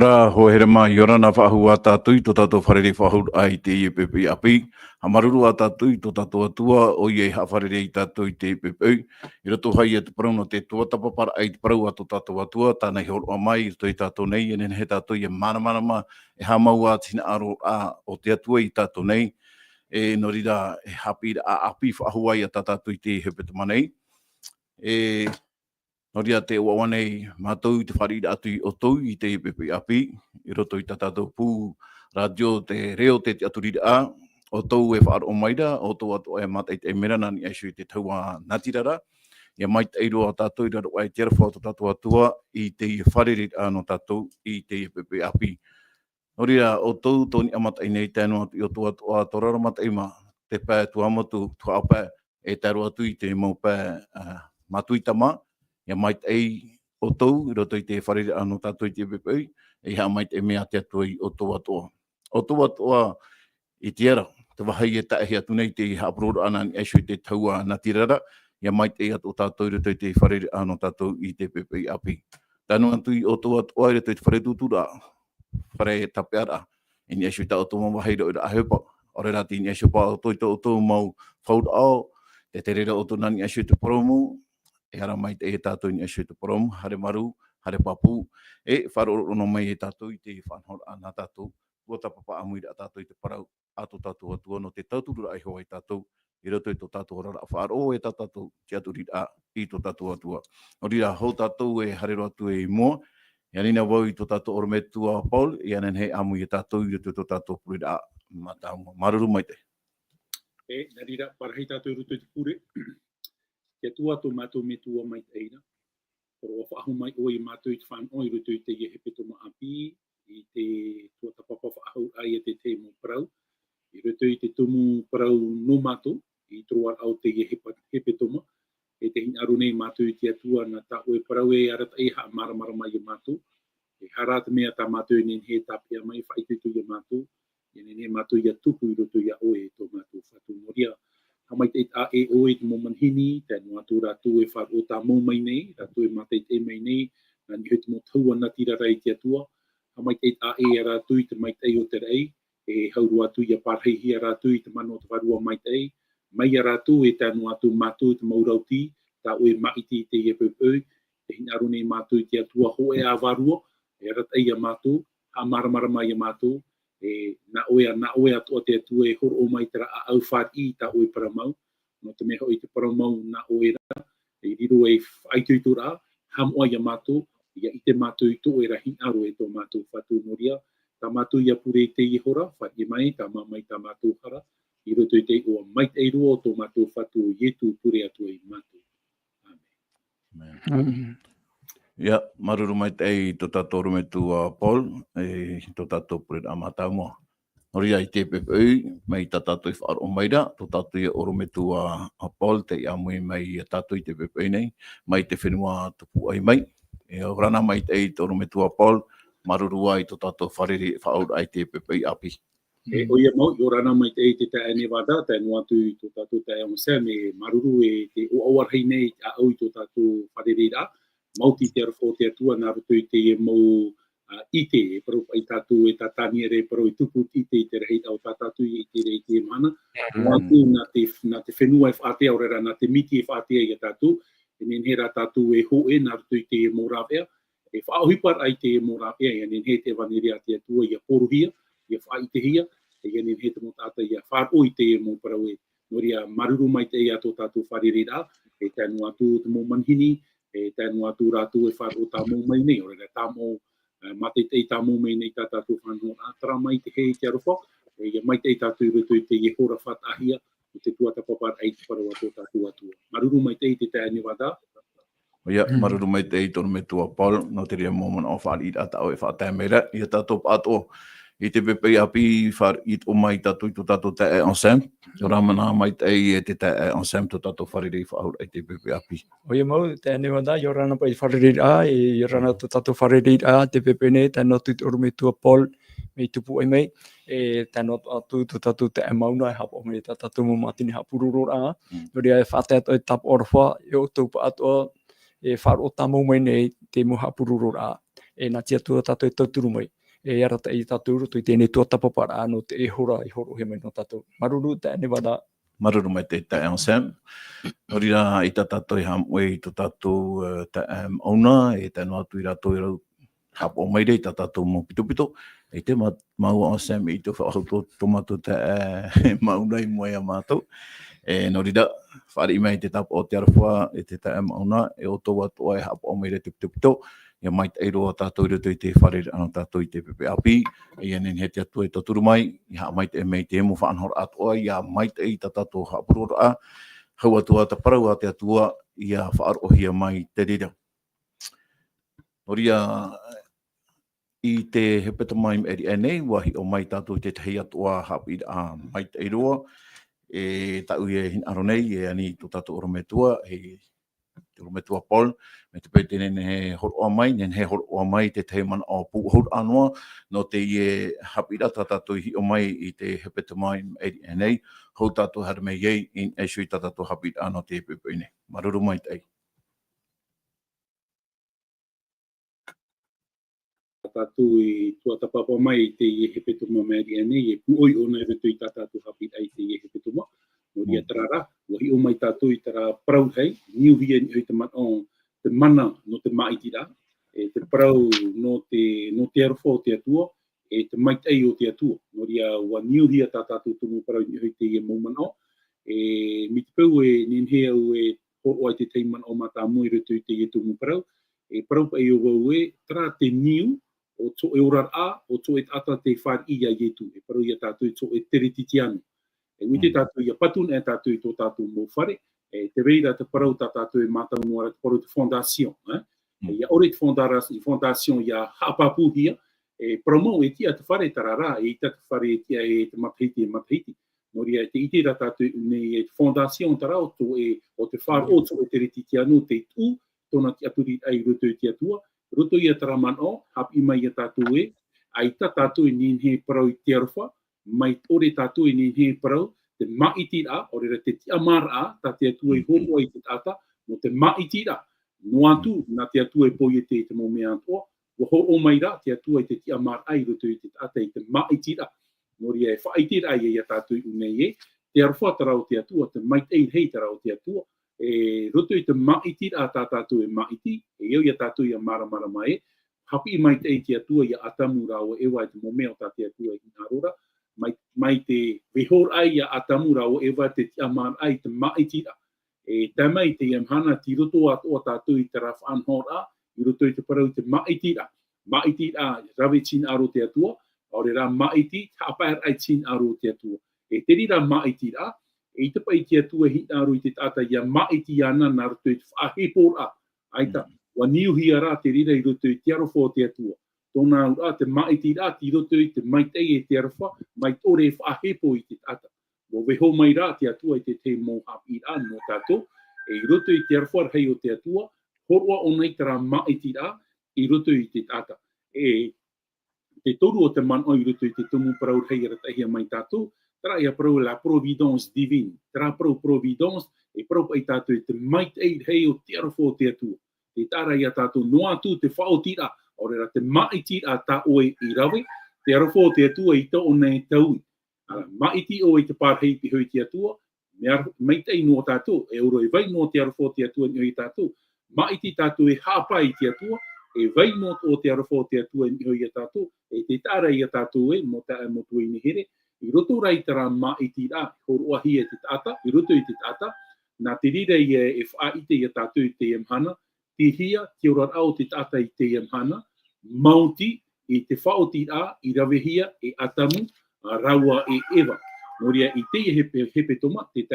Ora ho herema yorana whahu a tātui to tātou wharere whahu ai te IPP api. Ha maruru a tātui to tātou atua o i ha wharere i tātou i te IPP. I rato hai e te parau no te tuatapa para ai te parau a to tātou atua. Tānei horo a mai i to i tātou nei. E nene he tātou i mana e ha mau a tina aro a o te atua i tātou nei. E no rira e hapi a api whahu ai a tātou i te hepeta manei. E Noria te wawanei mātou te wharira atu i o tau i te IPP api, i roto i tātou pū radio te reo te aturira a, o tau e whaar o maira, o tau atu e mātai te merana ni aisu i te taua natirara, ia mai te eiro a tātou i raro ai te arafu o tātou atua i te wharira no tātou i te IPP api. Noria o tau tōni amatai nei tēnu atu i o tau atu a torara matai ma te pē tuamatu tuapē e tēru atu i te mau pē matuitama, ia mai ei o tau, i roto i te wharere anō tātou i te IPP, e hea mai te mea te atua i o tau atua. O tau atua i te ara, te wahai e taehi atu nei te hapuroro ana ni esu i te taua natirara, ia mai te ato tātou i roto i te wharere anō tātou i te IPP api. Tānu atu i o tau atua i roto i te whare tutura, whare tapeara, i ni esu i ta o tau mawahai ro i ra ahepa, o re rati ni esu pa o tau mau whaur ao, te te rera o tau nani esu i te poromu, e hara mai te e tātou ni asu te porom, hare maru, hare papu, e wharoro no mai e tātou i te whanhor ana tātou, ua tapapa amuira a tātou i te parau, ato tātou atua no te tauturura ai hoa i tātou, i roto i tō tātou rara whaaro e tātou te aturira i tō tātou atua. O rira, hou tātou e harero atu e mua, e anina wau i tō tātou orometua Paul, e anen hei amu i tātou i roto i tō tātou purira mataunga. Maruru mai te. E, narira, parahei tātou i roto i te pure. Te tua tō mātou me tua mai te eira. Pero o whaahu mai oi mātou i te whanoi rutu i te hepe tō maapi, i te tua tapapa whaahu ai e te te mo parau. I rutu i te tumu parau no mātou, i troar au te hepe tōma. E te hina aru nei mātou i te atua na tā oe parau e arata e haa maramara mai i mātou. E harata mea tā mātou i nen he tāpia mai whaitutu i mātou. I nen he mātou i a tupu i rutu i a oe tō mātou whatu moria. Hamai te a e oe te momanhini, tēnu atu rātu e whar o tā mō mai nei, rātu e mātai te mai nei, nā ni hoi te mō taua natira rai te atua. Hamai te a e a rātu i te mai tei o te rei, e hauru atu i a parheihi a rātu i te mano o te warua mai tei. Mai a rātu e tēnu atu mātu te maurauti, tā oe maiti te iepepeu, te hina arune mātu i te atua ho e a warua, e ratai a mātu, ha maramara mai a mātu, e na oe atu o te atu e horo o mai tera a au whār i tā oe paramau. No te meho i te paramau na oe ra, e riro e whaituitu rā, ham oa ia mātou, ia i te mātou i tō e rahi aro e tō mātou whatu noria. Tā mātou ia pure i te i hora, whati mai, tā mamai tā mātou hara, i roto i te oa mai te rua o tō mātou whatu i etu pure atu e mātou. Amen. Ia, maruru mai te ei tō tātou rumetua Paul, e tō tātou pure a mātaumua. Nori ai te pepeu, mai tā tātou i whaaro maira, tō tātou i orometua a Paul, te amui mai tātou i te pepeu nei, mai te whenua tupu ai mai. E o rana mai te ei tō orometua Paul, maruru ai tō tātou wharere whaoro ai te pepeu api. E o ia mau, i o rana mai te ei te tae ne wada, tae no atu i tō tātou tae on sem, e maruru e te o awarhei nei a au i tō tātou wharere rā. Mauti te arafo te atua nā rutu i te e mau ite, e paru i tātou e tātani ere paru i tupu ite i te rei au tātātou i te rei te mana. Nā te whenua e whaatea o rera, nā te miti e whaatea i a tātou, e nenhera tātou e hoe nā rutu i te e morāwea, e whaohipar ai te e morāwea, e nenhe te wanirea te atua i a poruhia, i a whaitehia, e nenhe te motata i a whāro i te e mo parau e noria maruru mai te e ato tātou wharere rā, e tēnu atu te mō manhini, e tēnu atu rātu e whāro tā mō mai nei, o rera tā mō mate te tā mō mai nei tā tātou whanua ātara mai te hei te arofa, e mai te tātou i rutu i te e hora whatahia, o te tuata papar ai te wharawa tō tātou atua. Maruru mai te tāne wada. Ia, maruru mai te tono me tua Paul, no te rea mōmana o whaari i tātou e whātai meira, i a tātou pātoa. I te pepei api whar i o mai tātou i tō tātou te e onsam, o ramana mai te e te e onsam tō tātou whariri whaur i te pepei api. O ia mau, te ane wada, i o rana pai whariri a, i o rana tō tātou whariri a, te pepei nei, te notu i te urume tua Paul, me tupu ai mai, e te notu atu tō tātou te e mauna e hapo me tā tātou mo matini hapururo a, nori ai whātai atu e tapu orwha, e o taupa atu e whar o tā mau mai nei te mo hapururo a. nā tia tua tātou e tauturu mai. E ara te i tātou uru, tui tēnei tua tapapara anō te e hora i horo he mai no tātou. Maruru, tēne wada. Maruru mai te tae Sam. Orira i tā tātou i hamwe i tō tātou te auna, e te noa tui rātou i rau hapo mai rei tā tātou mō pito. E te mau Sam i te whaahau tō mātou te mauna i moe a mātou. E norida, whare i mai te tapo o te arwha e te tae mauna, e o tō watoa e hapo mai rei te pito. Ia mai te eiroa tātou i roto i te whare ana tātou i te pepe api. Ia nen he te atua i taturu mai, ia mai te mei te emo whaanhora atua, ia mai te i tātou hapurora a. Hau atua ta parau a te atua, ia whaarohia mai te rira. Noria, i te hepeta mai eri enei, wahi o mai tātou i te tehi atua hapi a mai te eiroa. E tau i e hin aronei, e ani tō tātou orometua, he orometua Paul, me te pei tēnei he horoa mai, nen he horoa mai te te mana o pūhur anoa, no te i e hapira tātou hi o mai i te hepeta mai eri enei, hau tātou hara mei ei, in esui tātou hapira ano te pepe nei. Maruru mai tei. Tātou i tua tapapa mai i te i hepeta mai eri enei, e puoi o nei retu i tātou hapira i te i hepeta mai. No ria tarara, wahi o mai tātou i tara parau hei, niu hia ni oi te mana no te maitira, e te parau no te arwha o te atua, e te maitei o te atua. No ria wa niu hia tātou tumu parau ni oi te i maumana, e mi te pau e ninhea o e ho ai te teimana o mata mui rutu i te i tumu parau, e parau pa e o wau e, tara te niu, o tō e orar a, o tō e ata te whār ia ietu, e parau ia tātou i tō e teretitianu. E wite tātou ia patun e tātou i tō tātou mō whare, e te reira te parau tātou e mātau noa te parau te fondation. E ia ore te fondation ia hapapu hia, e parau e tia te whare tarara, e ita te whare e tia e te matahiti. No ria te ite ra tātou nei e te fondation tarau, o te whār o tō e te retitianu te tū, tōna ki aturi ai roto i te atua, roto i a taraman o, hapi mai a tātou e, a ita tātou i ninhe parau i te arwha, mai ore tātou i ninhe parau, te maitira, ore te tiamara a, tā te atua i hoko i te tata, no te maitira, no atu, nā te atua i poi e te mō mea antoa, wa ho o mai ra, te atua i te tiamara ai roto i te tata i te maitira, no ria e whaitira ai e tātou i unei e, te arwha tarau te atua, te maitei hei tarau te atua, e roto i te maitira a tātou e maiti, e eo i a tātou i a maramara mai, hapi i maitei te atua i a atamu rao e wai te mō mea o tā te atua i nārora, mai te vehor ai a atamura o ewa te tiamar ai te maitira. E tamai te iamhana ti roto ato a tātou i te raf anhora, i roto i te parau te maitira. Maitira rawe tin aro te atua, ore ra maiti, hapaer ai tin aro te atua. E te rira maitira, e te pai te atua hita aro i te tata ia maiti ana nā roto i te whahepora. Aita, wa niuhi ara te rira i roto i te arofo te atua. Tōna ura te maitira ti roto i te maitei e te arwha, mai tore e whahepo i te tata. Mo weho mai rā te atua i te te mō hapira no tātou, e i roto i te arwha hei o te atua, horua o nei tara maitira i roto i te tata. E te toru o te mana i roto i te tumu parau hei ratahia mai tātou, tara ia parau la providence divine. Tara parau providence, e parau pai tātou i te maitei hei o te arwha o te atua. Te tara ia tātou noa atu te whaotira, ore ra te maiti a ta oe i rawe, te arofo te atua i ta o nei taui. Maiti o i te pārhei pi hui te atua, meitei no tātou, e oro e vai no te arofo te atua ni hui tātou, maiti tātou e hāpai te atua, e vai no o te arofo te atua ni hui tātou, e te tāra i a tātou e, mo tae mo tui ni here, i roto rai tara maiti rā, horoa hi e te tata, i roto i te tata, nā te rira i e whaite i a tātou i te emhana, te hia, te ora au te tata i te emhana, mauti i te whaoti a i rawehia e atamu a raua e ewa. Noria i te hepe toma, te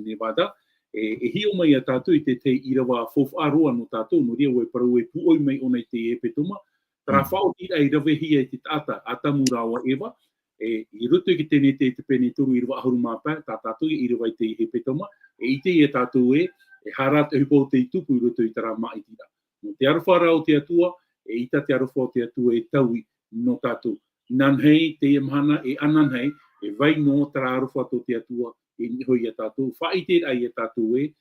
Nevada, e hio mai a tātou i te i rawa whowharoa no tātou, noria oe parau e puoi mai o nei te hepe toma, tara whaoti a i rawehia i te tata atamu raua ewa, i roto i ki tēne te pene turu i rawa ahuru māpā, tā tātou i rawa i te hepe toma, i te i a tātou e harata hupo te i tupu i roto i tara maitira. No te arwhara o te atua, e ita te arofo te atua e taui no tātou. Nanhei, te imhana, e ananhei, e vai no tara arofo te atua e hoi a tātou. Whaite ai a tātou e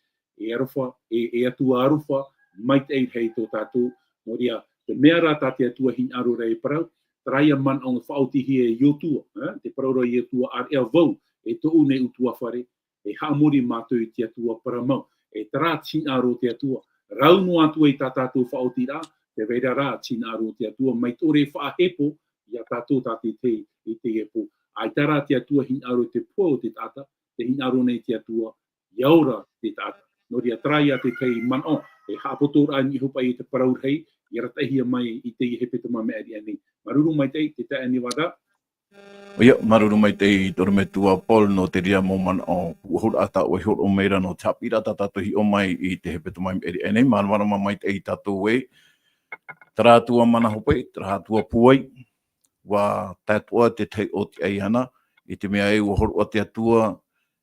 arofo, e atua arofo, mai te hei tō tātou. Moria, Te mea rā tā te atua hin aro rei parau, traia man au whaotihi e iotua, te paraura i atua ar ea vau, e tou nei utua whare, e haamuri mātou i te atua paramau, e tara tin aro te atua, rauno atua i tā tātou whaoti rā, te veira rā tin aro te atua, mai tore whaahepo, i a tātou tā te te i te epo, ai tara te atua hin aro te pua o te tata, te hin aro nei te atua, iaura te tata, no ria traia te tei man o, e haapotora ni hupa i te parau rei, i ratahia mai i te hepe te mameri ani. Maruru mai te te ani wada. Ia, maruru mai te i Torometua Paul no te ria moman o uhur ata o hur o meira no tapira tatatohi o mai i te hepe te mameri ani. Marmarama mai te i tatou e. Taratua mana hope, taratua puai, wa tatua te tei o te aihana, i te mea e uhur o te atua,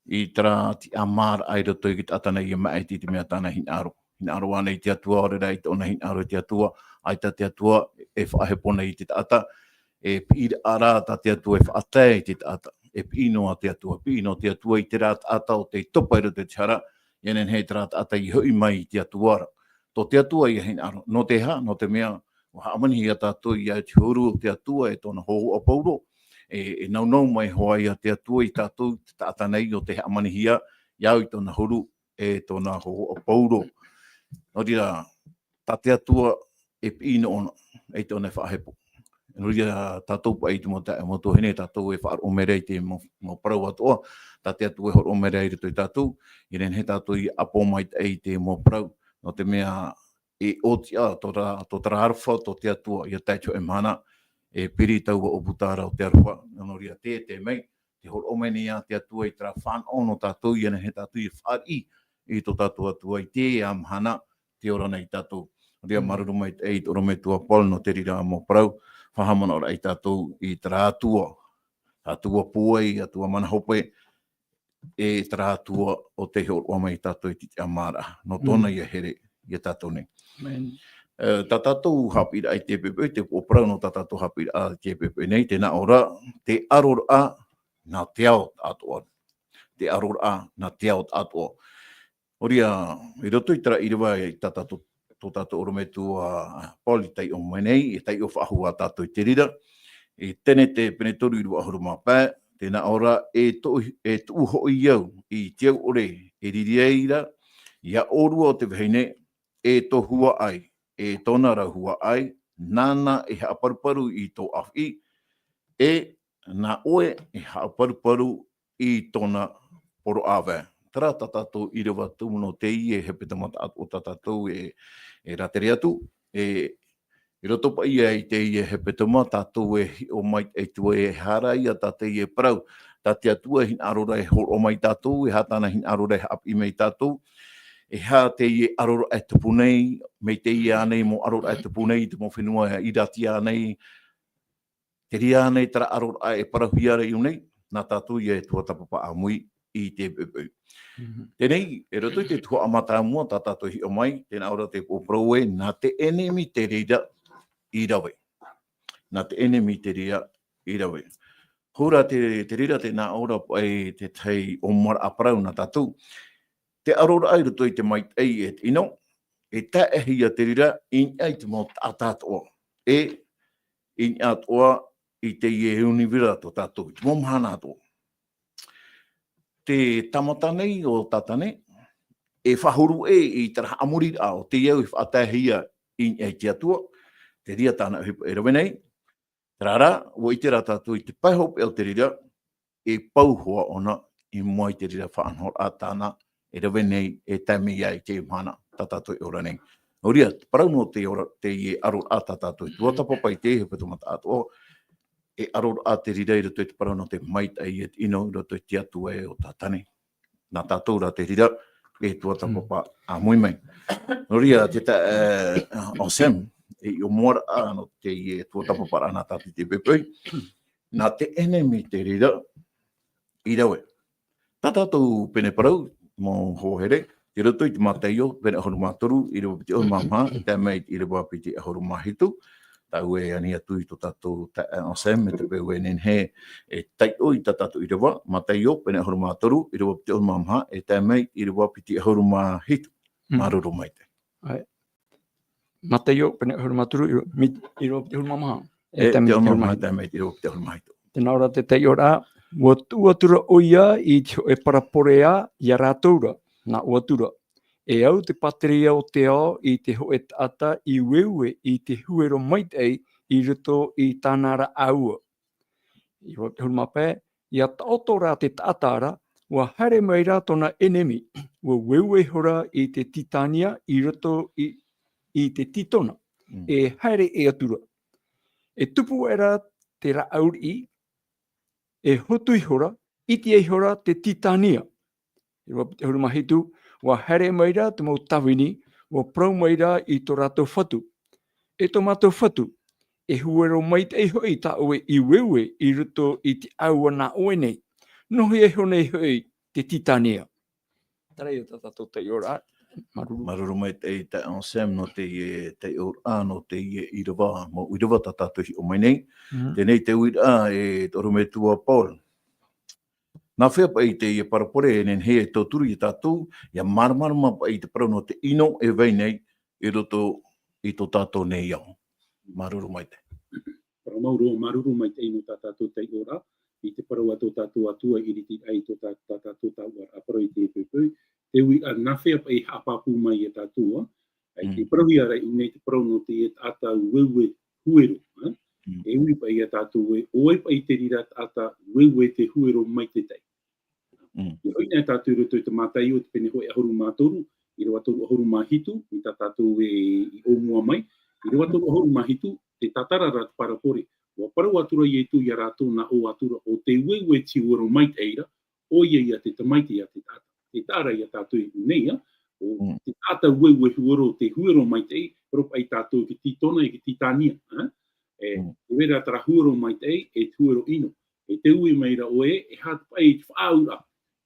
i tara ti amar ai roto i ki tatana i mai te mea tana hinaro. Hinaro ana i te atua, ore rei te ona hinaro i te atua, ai ta te atua e whahepona i te tata, e pira ara ta te atua e whaata i te tata, e pino a te atua i te rā tata o te topa i roto te hara, ienen hei te rā tata i hui mai i te atua ara. Tō te atua i hinaro, no te ha, no te mea, o haamani i a tātou i a te huru o te atua e tōna hoho o pauro, e naunau mai hoa i a te atua i tātou te tata nei o te haamani hia, iau i tōna huru e tōna hoho o pauro. No ria, tā te atua e pino ona, e tōna whahepo. No ria, tātou pa i te moto hene, tātou e whaar o merei te mo parau atoa, tā te atua e hor o merei rito i tātou, i ren he tātou i apo mai te mo parau, no te mea e otia, tō tara harwha, tō te atua i a taicho e mana, e piri taua o putara o te arwha, no ria te mei, te hor o meni a te atua i tara whan ono tātou, i ren he tātou i whaar i tō tātou atua i te amhana, te ora nei tātou. Ria maruru mai te Torometua Paul no te rira mo parau, whahamana ora i tātou i tara atua puai, atua mana hope, e tara atua o te hor o mai tātou i te amara. No tōna i a here, i a tātou nei. Tā tātou hapira ai te pepe, te oprau no tā tātou hapira a te pepe nei, tēnā ora, te arora nā te ao atua. Te arora nā te ao atua. Oria, i roto i tara iriwa i tā tātou tō tātou Torometua Paul i tai o mai nei, i tai o whaahua tātou i te rira. I tēne te penetoru i rua ahuru mapē, tēnā ora e tuho i iau, i te au ore, e ririaira, ia orua o te vahine, e tohua ai, e tōna rahua ai, nāna e haaparuparu i tō awhi, e nā oe e haaparuparu i tōna poro awe. Tara tātou i rewa tūmuno te i e hepe tamata o tātou e rateri atu, i roto pa ia i te i e hepe tamata tātou e o mai e tua e hara i a tātou i e parau, tāte atua hin arora e hor o mai tātou, e hatana hin arora e api mei tātou, e ha te i e arora e tupu nei, mei te i anei mo arora e tupu nei, te mo whenua i rati anei, te ria anei tara arora e parahuiara i unei, nā tātou i e tua tapapa a mui i te pepe. Tēnei, e roto i te tua amata mua tā tātou hi o mai, tēnā ora te pōpraue, nā te enemi te reira i rawe. Nā te enemi te reira i rawe. Hura te reira tēnā ora pai te tei o mara aparau nā tātou. Te arora ai roto i te mai ei e ino, e tā ehia te reira i ai te mō tātātoa. E i atoa i te i e univira tō tātou, te mō mahana atoa. Te tamata nei o tatane, e whahuru i tara amuri o te iau i whaatahia i te atua, te ria tāna e rawe nei, rara, o i te rata tu i te paihope o te rira, e pauhua ona i mai te rira whaanhor a tāna e rawe nei e taimi ai te mana tātātou i ora nei. O ria, parau no te i aror a tātātou i tuatapapa i te hepe tomata atua, e aror a te rira i roto i te parau no te maita i et ino i roto i te atua e o tātane. Nā tātou ra te rira e tuatapapa a mui mai. No ria, te o Sam, e o mora a no te i e tuatapapa a nā tātou te pepei, nā te enemi te rira i rawe. Tā tātou pene parau, mō hohere, te roto i te mataio, pene ahoru mātoru, i rewa piti o mamha, te mei i rewa piti ahoru mahitu, tau e ani atu i tō tātou o Sam, me te peu e nenhe, e tai o i tā tātou i rewa, mataio, pene ahoru mātoru, i rewa piti o mamha, e te mei i rewa piti ahoru mahitu, maruru mai te. Mateo, pene hurmaturu, i ro te hurmamaha. E te tami ono hurmahi. mai te mai te o te ono mai. Tēnā ora te tei ora, ua tuatura o ia i te e paraporea i a rātaura, nā uatura. E au te pateria o te ao i te ho e tata i wewe i te huero maitei i rito i tānara aua. I ro te hurmape, i a taoto rā te tātara, ua haere mai rā tona enemi, ua wewe hora i te titania i rito i te titona. E haere e atura. E tupu era te ra auri, e hotui hora, iti e hora te titania. I ro te hurumahitu, wa haere maira te mau tawini, wa prau maira i tō rātou whatu. E tō mātou whatu, e huero mai te hoi ta oe i wewe i ruto i te aua nā oe nei. Nohi e honei hoi te titania. Tarai o tātou te ora, maruru. Maruru mai te ensem no te ora no te i rawa, mo i rawa tātou hi o mai nei. Tēnei te uira e toro me tua Paul. Nā whea pa i te i parapore e nen he e tō turu i tātou, ia maramarama pa i te parau no te ino e vei nei i roto i tō tātou nei au. Maruru mai te. Paramauro maruru mai te ino tātou te ora, i te parau ato tātou atua i riti ai tō tātou tāua aparo i te pēpū. Te uira nā whea pa i hapapu mai e tātua, ai te parau i arai unei te parau no te e tātou wewe huero. E ui pa i a tātou e oe pa i te rira tāta wewe te huero mai te tei. I hoi nea tātou roto i te mātai o te pene hoi ahoru mātoru, i rawa toru ahoru māhitu, i tā tātou i omua mai, i rawa toru ahoru māhitu, te tātara rāt parapore. Wa parau atura i e tu i a rātou na o atura o te wewe ti uero mai te eira, o ia i a te tamaiti a te tāta. Te tāra i a tātou i uneia, o te tāta wewe huero te huero mai te ei, ropa i tātou ki titona i ki titania. E wera tara huero mai te ei, e huero ino. E te ui mai ra oe, e hata pai i whaaura.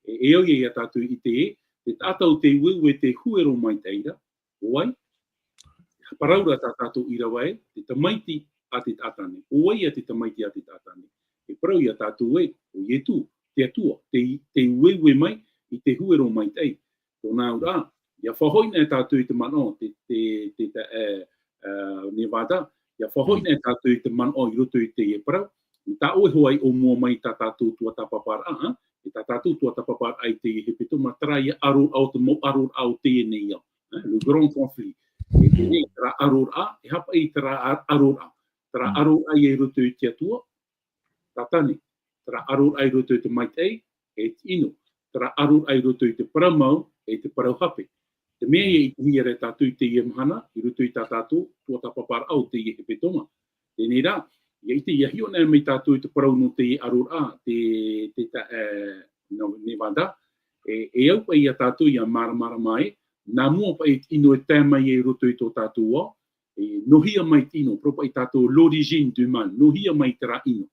E au i a tātou i te e, te tātou te wewe te huero mai te eira, oai, paraura tā tātou i rawae, te tamaiti a te tātane, oai a te tamaiti a te tātane. E parau i a tātou e, o ietu, te atua, te wewe mai, i te huero mai te ei. Tōnā ura, ia whahoina e tātou i te mano, Nevada, ia whahoina e tātou i te mano i roto i te e parau, i tā oe hoai o mua mai tā tātou tua tapapara, e tā tātou tua tapapara ai te he peto, ma trai aror au te mo aror au te e nei au. Le grand conflit. E te nei, tara aror a, e hapa i tara aror a. Tara aror ai e roto i te atua, tātane. Tara aror ai roto i te maitei, e te ino. Tara aror ai roto i te paramau, e te parau hape. Te mea e i hiere tātou i te ie mahana, i roto i tā tātou, tua tapapara au te ie he petoma. Tēnei rā, ia i te ia hio nei mai tātou i te parau no te aror a, Nevada, e au pa i a tātou i a maramara mai, nā mua pa i ino e tēmai e roto i tō tātou o, nohia mai tino, propa i tātou l'origine du man, nohia mai te rā ino.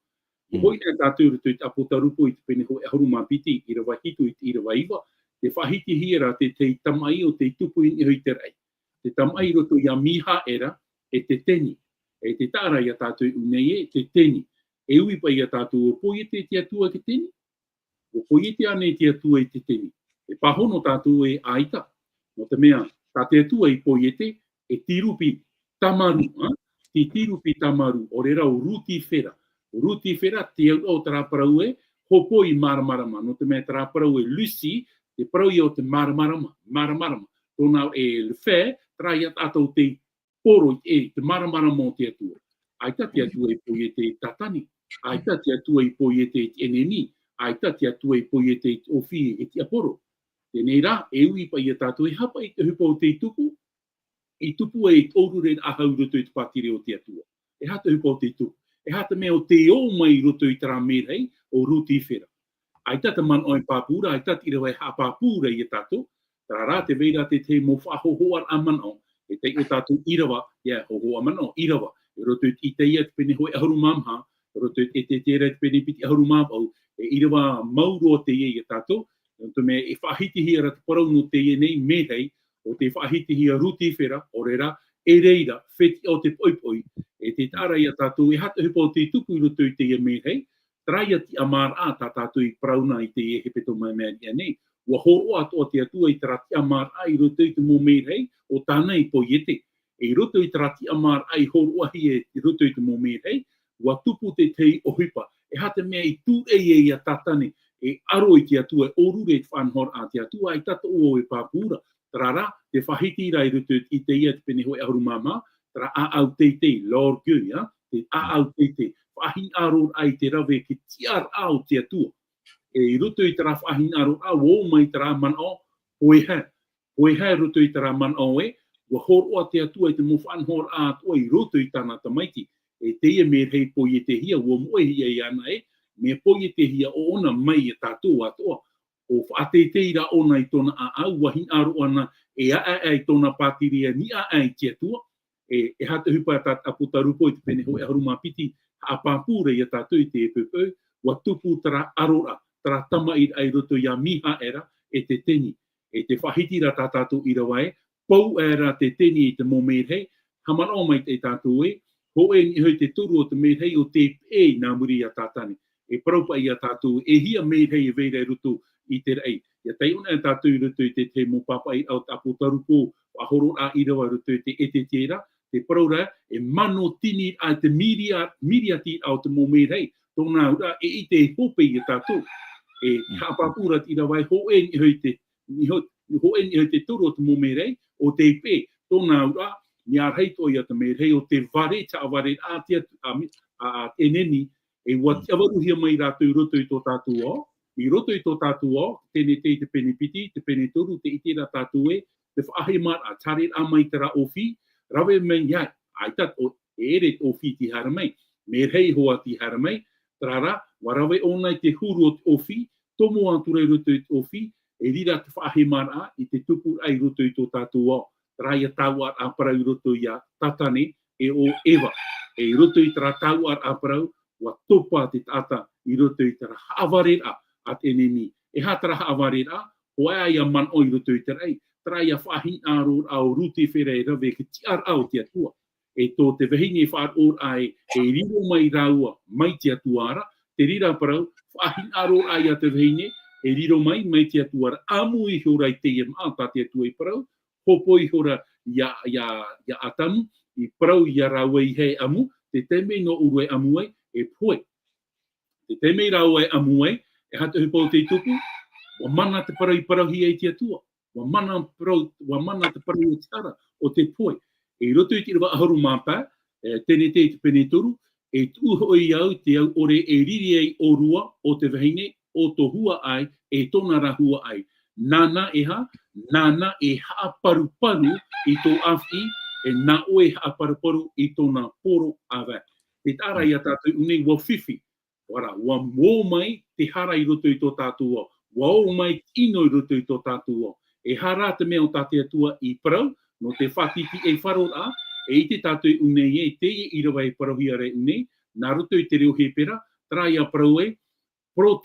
Hoi nea tātou roto i te apotarupo i te pene hoi ahoru mapiti, i rawa hitu i rawa iwa, te whahiti hiera te tamai o te tupu i hoi te rei. Te tamai roto i a miha era, e te teni. E te tāra i a tātou unei e, te teni. E ui pa i a tātou o poiete te atua ke teni. O poiete ane te atua i te teni. E pahono tātou e aita. No te mea, tā te atua i poiete, e tirupi tamaru. Ti tirupi tamaru, o re rau ruti whera. O ruti whera, te au o taraparau e, hopo i maramarama. No te mea taraparau e lusi, te parau i o te maramarama. Tōna e le whē, trai a tātou te poro e te maramarama o te atua. Aita te atua i poiete i tatani. Aita te atua i poiete i eneni. Aita te atua i poiete i ofi e te aporo. Tēnei rā, e ui pa i a tātou e hapa i te hupa o te tupu. I tupu e i tōru re ahau roto i te patire o te atua. E hata hupa o te tupu. E hata mea o te o mai roto i tara merei o ruti whera. Aita te man oi pāpura, aita te irawa e hapāpura i a tātou. Tara rā te veira te mo whahohoar a man o. E te o tātou irawa, hoho a man o, irawa. E roto i te ia te pene hoi aharu mamha, roto i te tere te pene piti aharu mamha, e irawa mauro o te ia i a tātou. Nō me e whahiti hia te parau no te ia nei mehei, o te whahiti hia ruti whera, o reira, e reira, wheti o te poipoi, e te tāra i a tātou, e hata hupa o te tupu i roto i te ia mehei, traia ti amar a tā tātou i prauna i te ia hepeto mai mea ia nei, wa horo ato o te atua i tara ti amar a i roto i te mō mehei, o tāna i poiete. e roto I trati amar ai horo ahi e roto I te momere hei, wa tupu te tei o hipa, e hata mea I tū ia tatane, e aro I te atua, e orure te whanhor a te atua, I tata o e pāpura, trara, te whahiti rai roto I te ia te pene hoi auru mama, tra a au teitei, Lord Gui, te a au teitei, whahin aro ai te rawe ki tiar au te atua, e roto I tara whahin aro au, o mai tara man o, hoi he roto I tara man o e, wa horo a te atua I te mowhanhor a atua I roto I tana tamaiti, e te ia me rei po I te hia, wa moe hia I ana e, me po I te hia o ona mai e tātou atoa, o whaatei ra ona I tona a au, wahin aro ana e a I tona pātiria ni a I te atua, e hata hupa a putarupo I te pene hoi haruma piti, a pāpura I a tātou I te epepeu, wa tupu tara arora, tara tama I ai roto I a miha era, e te teni, e te whahiti ra tātou I rawae, pou era te teni I te momerhei, hamana o mai te tātou e, ho e ni hoi te turu o te merhei o te e nā muri a tātane, e paraupa I a tātou, e hia merhei e veirei roto I te rei, ia tei una e tātou I roto I te mopapa I au tapu tarupo, a horo a I rawa roto I te te tera, te paraura e mano tini a te miriati au te momerhei, tōna ura e I te hope I a tātou, e hapapura I rawai ho e ni hoi te turu o te momerhei, o te pe, tōna ura, ni a rei toi a te merhei o te vare, ta vare a te eneni, e wati avaruhia mai rātou roto I tō tātou o, I roto I tō tātou o, tēne te pene piti, te pene toru, te iti rā tātou e, te whaahe mar a tare a mai tera ofi, rawe mai iai, ai tat o ere ofi ti haramai, merhei hoa ti haramai, trara, warawe ona I te huru o te ofi, tomo ature roto I te ofi, e rira te whaahe mar a, I te tupu ai roto I tō tātou o, Raya tau ar aparau I roto I a tatane e o Eva. E roto I tara tau ar aparau, wa topa te tata I roto I tara haawarera at enemi. E hatara haawarera, o ai a man o I roto I tara ei. Traya whahin aro au ruti where rawe ki tiar au te atua. E tō te wahine whaar or ai, e riro mai raua mai te atuara, te rira parau, whahin aro ai a te wahine, e riro mai te atuara, amu I horai te iam a ta te atua I parau, hopo I hora ia atamu, I parau ia raua I hei amu, te teme no urue amu ai, e poe. Te teme raua e amu ai, e hata hupo te tupu, wa mana te parau I parau hi ai te atua, wa mana te parau I tara o te poe. E roto I te rawa aharu māpā, tēne te pene toru, e tūhoi au te au ore e riri ai o rua o te wahine, o to hua ai, e tōna rahua ai. Nana e haaparuparu I tō awhi, e nā oe haaparuparu I tōna poro awa. Te tāra I a tātou unei wa whiwhi, wara, wa mō mai te hara I roto I tō tātou o, wa o mai ino I roto I tō tātou o. E hara te mea o tāte atua I parau, no te whatiti e wharor a, e I te tātou unei e te I rawa e parauhia re unei, nā roto I te reo he pera, trai a parau e, pro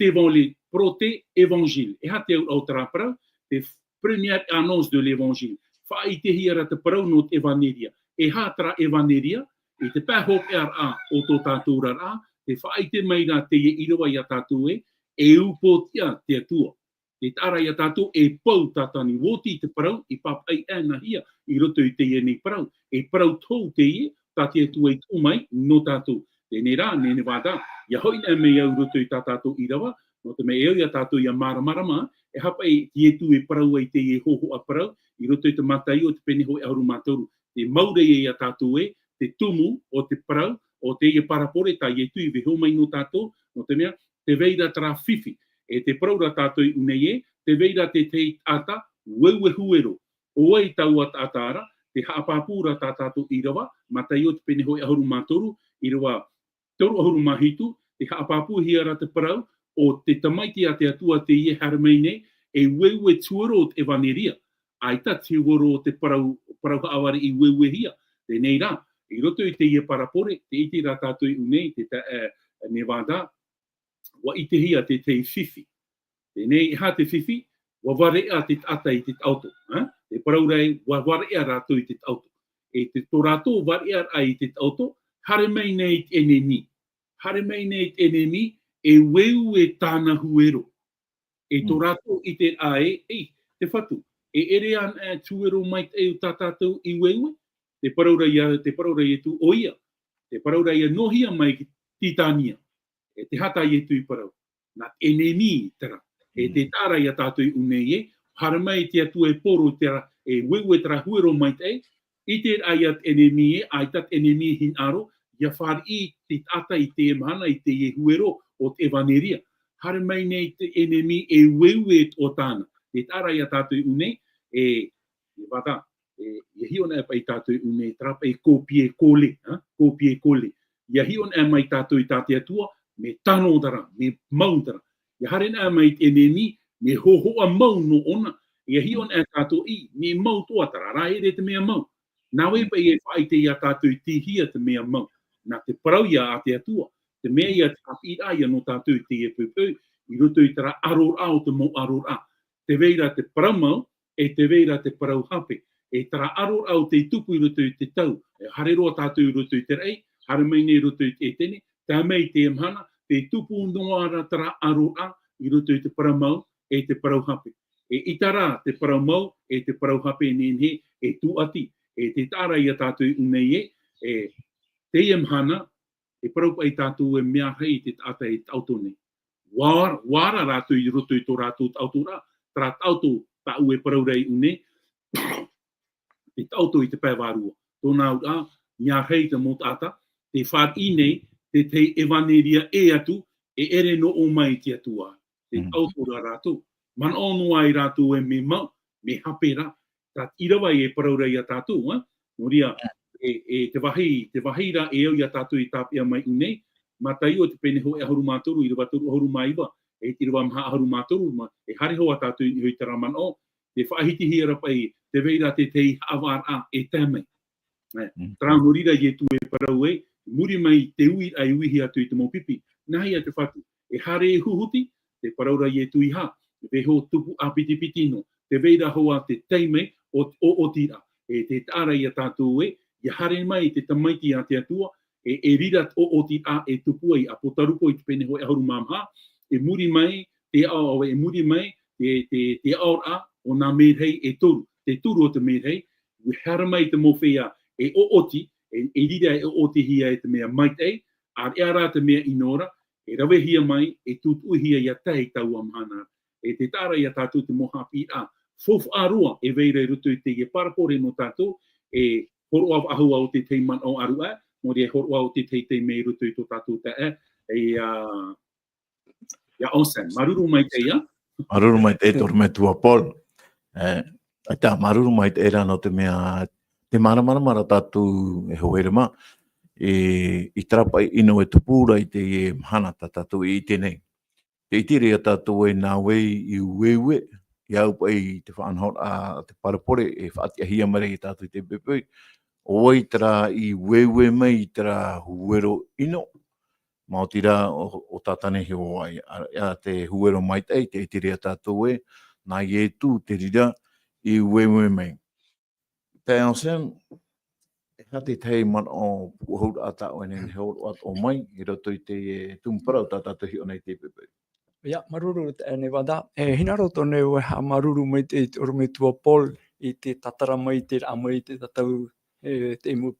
te évangile. E hate au tara parau, te première annonce de l'évangile. Whai te hiara te parau no te evaneria. E hātara evaneria, e te pēhop a o tō tātou rara, te whai te meira te I rawa I a tātou e upotia te atua. Te tāra I a tātou e pau tātani woti te parau, I papai anga hia, I roto I te nei parau. E parau tau te tā te atua I tō mai, no tātou. Tēnei rā, nene wātā, ia hoina me au roto I tā tātou I rawa, no te me au ia tātou ia maramarama, e hapa I te etu e parau ai te e hoho a parau, I roto I te matai o te pene hoi auru mātoru. Te maure e a tātou te tumu o te parau, o te e parapore, tā i etu I veho mai no tātou, no te mea, te veira tara whiwhi. E te paraura tātou I unei te veira te ata, wewe huero. O ai tau at atara, te haapapura tā tātou I rawa, matai o te pene hoi auru mātoru, I rawa toru ahuru mahitu, te haapapu hiara te parau, o te tamaiti a te atua te ie harameine, e wewe tuaro o te evaneria. Aita te woro o te parau haaware I wewe hia. Tēnei rā, I roto I te ie parapore, te iti rā tātou I unei, te nevada, wa I te hia te whiwhi. Tēnei ha te whiwhi, wa ware a te ata I te auto. Te paraurei, wa ware a rātou I te auto. E te tō rātou ware a I te auto, hare mai nei te enemi. Hare mai nei te enemi, e weu e tāna huero. E tō rātou I te ae, te whatu. E ere an tuero mai te eu tātātou I weue, te paraura ia tu oia, te paraura ia nohia mai ki titania, e te hata ia tu i parau. Nā enemi tera, e te tāra ia tātou i unei e, hara mai te atu e poro tera, e wewe tera huero mai te, i te ai at enemi e, ai tat enemi hin aro, ia whāri i te ata i te mana, i te e huero o te evaneria. Hara mai nei te enemi e wewe o tāna. Te tāra ia tātou i unei, e wata, e hiona e pai tātou i unei, trapa e kōpie kōle, kōpie kōle. Ia hiona e mai tātou i tātou atua, me tano tara, me mau tara. Ia harena e mai te enemi, me hohoa mau no ona. Ia hiona e tātou i, me mau toa tara, rā ere te mea mau. Nā wei pai e whai te ia tātou i tihia te mea mau. Nā te parau ia a te atua, te mea ia te api ia no tātou te e pupeu, i roto i tara aror au te mau aror a. Te veira te parau mau, e te veira te parau hape. E tara aror au te tupu i roto i te tau. E hare roa tātou i roto i te rei, hare mai nei roto i te tene, tā mei te mhana, te tupu noara tara aror a, i roto i te parau mau, e te parau hape. E itara te parau mau, e te parau hape nenhe, e tu ati. E te tāra ia tātou i unei e te mhana, e parau pai tātou e mea hei te tata e tautone. Wara rātou i roto i tō rātou tautora, tara tauto tau e parau rei une, te tauto i te pēwārua. Tōnā ura, mea hei te mō tata, te whār i nei, te evaneria e atu, e ere no o mai te atua. Te tautora rātou. Man ono ai rātou e me mau, me hapera. Tā irawai e parau rei a tātou, Noria, te wahira e au i a tātou i tāpia mai unei, matai o te peneho e ahoru mātoru, i rawa toru ahoru maiwa, e te rawa maha ahoru mātoru, e hareho a tātou i hoi tara man o, te whaahiti hira pai, te veira te tei awar a e tēmei. Tara morira i e tu e parau e, muri mai te ui ai uihi atu i te mōpipi, nahi a te whatu, e hare e huhuti, te paraura i e tu i ha, te ho tupu a pitipitino, te veira hoa te teimei, o tira, e te tāra i a tātou e, i hare mai te tamaiti a te atua, e rira o tira e tupu ai, a potarupo i te peneho e ahoru mamha, e muri mai, te ao e muri mai, te aor a, o nā merhei e turu, te turu o te merhei, we hara mai te mowhea e oti, e rira e oti hia e te mea maitei, ar e ara te mea inora, e rawe hia mai, e tutu hia i a tei tau amhana, e te tāra i a tātou te mohapi a, fofu arua e veira i rutu i te e parapore no tātou, e horo au ahu au te teiman o aru e, mori e horo au te teitei mei rutu i tō tātou te e awesome. Maruru mai te ia? Maruru mai te toru me tua Paul. Tā maruru mai te era no te mea, te mara tātou e hoere ma, i trapa ino e tupura i te e mhana tātou i tenei. Te itiri a tātou e nā wei i ueue, i au pai te whaanhor a te parapore e whaati ahia mare i tātou i te pepui. Oi tera i wewe mai i tera huero ino. Mao tira o tātane he o ai. A te huero mai tei, te itiri a tātou e, nā i e tū te rira i wewe mai. Te ansem, e hati tei man o puhur a tāo ene heo at o mai, i roto i te tūmparau tātou hi o nei te pepui. Ia, maruru ne wada. Hina roto ne ue ha maruru mai te urume tua Paul i te tatara mai te amai te tatau te imu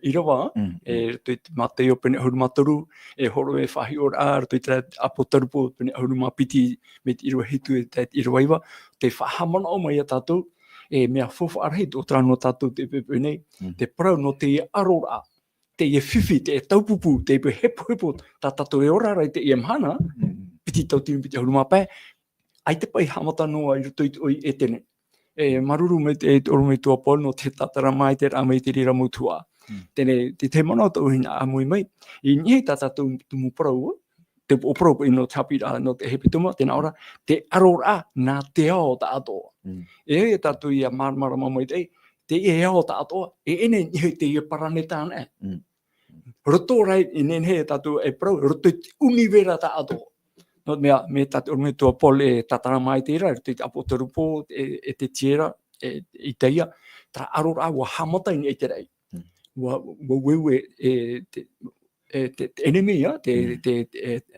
irawa. Te matei o pene ahuru matoru, e horo e whahi ora a, to i te apotarupo pene ahuru mapiti me te irua hitu e te irawaiwa. Te whahamana o mai a tātou, mea fofu arahit o trano tātou te pepe nei, te parau no te arora, te e whiwhi, te e taupupu, te e hepo, tā tātou e ora rai te e mhana, piti tau tini piti ahuru mapai, ai te pai hamata noa i ruto i e tene. Maruru me te orumei tua Paul no te tatara mai te ramei te rira mutua. Tene, te mana o tau hina amui mai, i nihe tātou tumu parau, te oparau i no tapira no te hepituma, tēnā ora, te arora nā te ao ta atoa. E tātou i a marmara mamai te e ao ta atoa, e ene nihe te i parane tāne. Roto rai, i nenhe tātou e parau, roto i univera ta atoa. No me tātou orumei tua Paul e tatara mai te ira, te apotarupo e te tiera, i teia, tra arora wa hamata i te rei. Wa wewe te enemy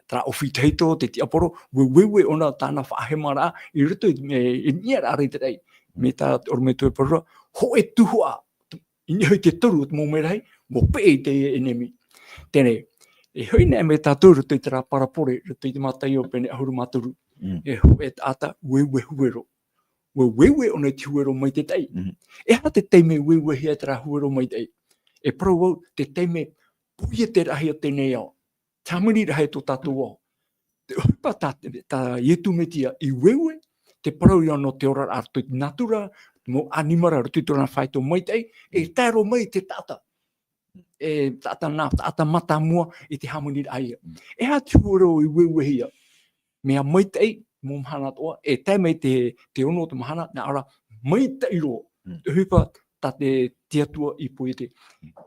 tra ofiteito te tiaporo wewe ona tana whahemara i ruto i niera ari te rei. Me tā orumei tua Paul, ho e tuhua, ini hoi te toru mo merai mo pe te enemi tene e hoi ne me tātou ruto i te rā parapore ruto i te matai o pene ahuru maturu e ho e ata wewe huero wewe ona te huero mai te tei e ha te teime wewe hea te rā huero mai tei e pro te teime puia te rahi o tēnei au tamini rahi tō tātou au te hupa tā ietu metia i wewe te parau i ano te ora arto i natura mo animara ruto i tōna whaito mai tei e tēro mai te tata e tata mata mua i te hamuni aia. E ha tuoro i wewe hia. Mea mai tei mo mahana toa, e tai mai te ono o te mahana, na ara mai tei ro. Te hupa ta te tiatua i poete.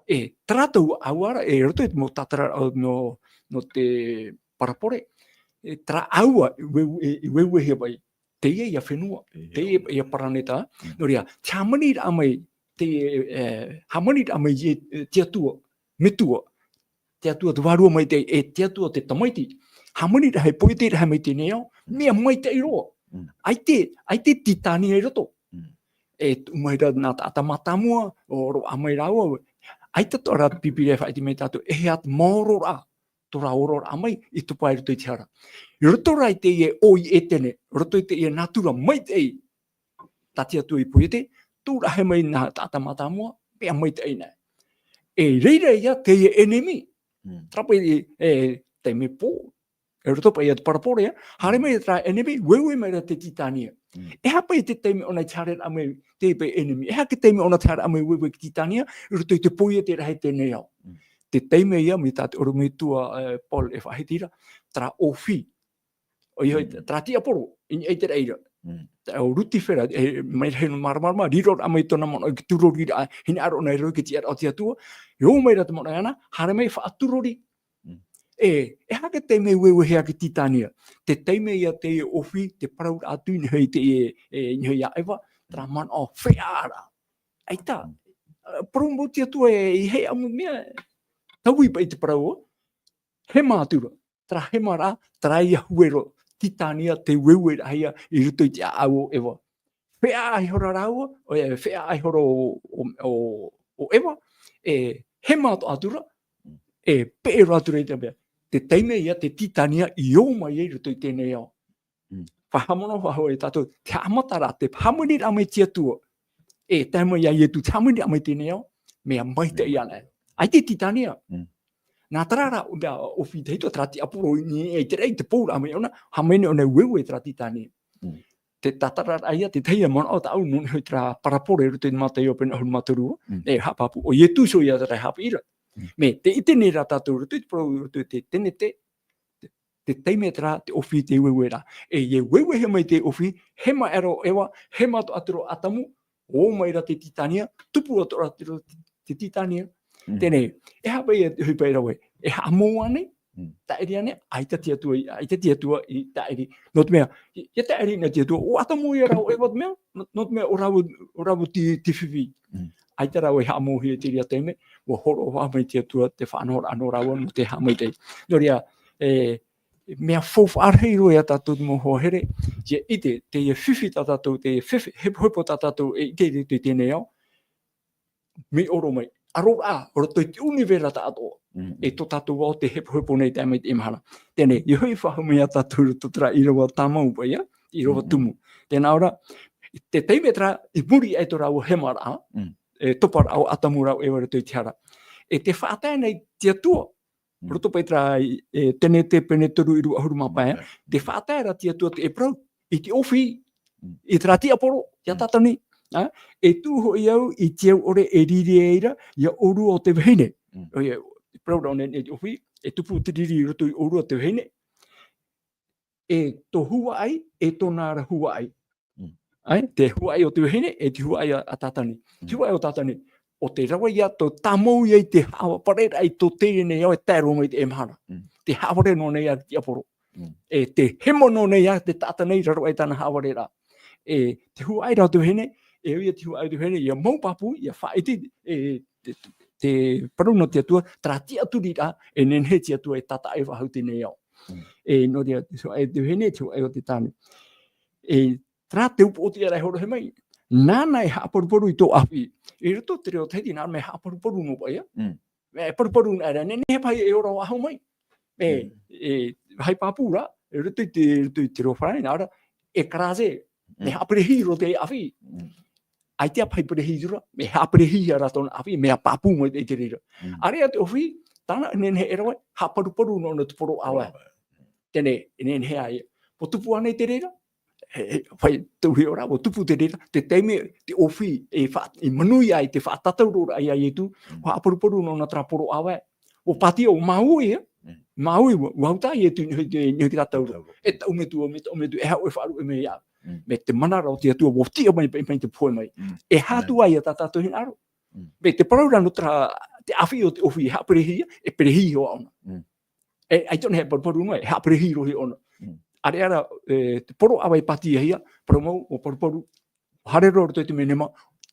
E tratau auara, e roto mo tatara no te parapore, e tra aua i wewe hia bai. Te ia whenua, te ia paraneta. Noria, te hamani ra mai hamani ra mai tiatua, metua, tiatua te warua mai te tiatua te tamaiti, hamani ra hei poete ra mai te neo, mea mai te iroa. Ai te titani e roto. E umaira nā ata matamua, o ro amai raua, ai tato ara pipire whaiti mei tātou, e heat maoro ra, tō ra oro ra amai, i tupai roto i te hara. I roto rai te ie oi e tene, roto i te ie natura mai te ei, tatia tu i poete, tū rahe mai nā tata matamua, mea mai te ei nei. E reira ia te ie enemi, trapa te me pō, e roto pa ia te parapore, hare mai tra enemi, wewe mai ra te titania. E hapa i te teime ona i tare amai te pe enemi, e hake teime ona tare amai wewe ki titania, i roto i te poia te rahe te neau. Te teime ia, mi tāte oro me tua Paul e whahitira, tra ofi, o iho tra tia poro, in e te reira. O ruti whera, mai heno marama, riro amai tona mono, ki turori ra, hini aro nei roi ki tia o tia tua, yo mai ra te mono ana, hare mai whaaturori. E hake teime wewe hea ki titania, te teime ia te ofi, te parau atu ni hei te hei aiwa, tra man o wheara. Aita, promo tia tua e hei amu mea, tau ipa i te parau, he mātura, tra he mara, tra ia huero, titania te wewe rahia i ruto i te au ewa. Whea ai hora raua, whea ai hora o ewa, e he mātu atura, e pe atura i te mea. Te teime ia te titania i o mai e ruto i tēnei au. Whahamono whahau e tātou, te amatara, te hamuni ramai tia tua, e teima ia i tu te hamuni ramai tēnei au, mea mai te iana. Ai te titania. Nā tarara, o whi te hito trati apuro i te rei te pōra ame ona, hamene o nei wewe trati tani. Te tatarara ia, te teia mana o ta au nune hoi tra parapore ruto i mātai o pena huru maturua, e hapapu, o ietu so ia tarai hapa ira. Me, te itene ra tātou ruto i te poro ruto te tene te teime tra te ofi te wewe ra. E ye wewe he mai te ofi, he ma ero ewa, he mato aturo atamu, o mai ra te titania, tupu aturo aturo te titania, tēnei, e hapa i hui pai rawe, e hamoa nei, taeri ane, ai te tia tua i taeri. No te mea, ia taeri na tia tua, o atamu i rau e wat mea, no te mea o rawu ti whiwi. Ai te rau e hamoa hi e te ria teime, o horo o hamai tia tua, te whanora anō rawa, no te hamai tei. No ria, mea fofu arhei roe a tātou mo hoa here, ia ite, te ia whiwhi tā tātou, te whiwhi, hepo tā tātou e ike te tēnei au, me oro mai. Aro roto i te univera tātou, e tō tātou au te hepo nei te amai te imahara. Tēnei, i hui whahumea tātou roto tra i rawa tāmau pa ia, i rawa tumu. Tēnā ora, te teime tra, i muri e tō rau he mara, e topara au atamu rau e wara tō i te hara. E te whaatai nei tia tua, roto pai tra tēne te pene turu i rua ahuru mapai, te whaatai ra tia tua te e prau, i te ofi, i tra tia poro, ia tātani, e tūho i au i te ore e riri e ira, ia oru o te wahine. Prau rau ne te ofi, e tupu te riri roto i oru o te wahine. E tō hua ai, e tō nāra hua ai. Te hua ai o te wahine, e te hua ai a tātani. Te hua ai o tātani. O te rawa ia tō tamau i te hawa parera ai tō tere nei au e tēro mai te emhana. Te haware no nei a te aporo. E te hemo no nei a te tātanei raro ai tāna hawarera. E te hua ai rau te wahine, e ia te hua ai te wahine, ia maupapu, ia whaiti te paruna te atua, tra tia turi ra, e nenhe te atua e tata e wahau te nei au. E no te hua ai te wahine, te hua ai o te tāne. E tra te upo o te arai horo he mai, nana e haporu I tō api. I roto te reo teiti nā me haporu no pai. Me poru na era ne pai e ora aho mai. Me hai papura e roto te reo whai nā e karaze me haprehi ro te api. Ai te pai prehi ro me haprehi ara ton api me papu mo te rira. Are te ofi tana ne he era haporu no no te poro awa. Tene ne he ai. Po tupu ane te rira. Fai tu hi ora o tupu te rira te teime te ofi e manui ai te whātatau ai tu wa aporu no na traporo awa o pati o maui maui wauta e tu ni tatau e tau me tu e hau e wharu e me ia me te manara o te atua o tia mai te poi mai e hatu ai a tatau hin aro me te paraura no tra te afi o te ofi haprehi e prehi o ona e ai tone he poru no e haprehi ro hi ona Ariara te poro awai pati ia promo o poru hare ro te menema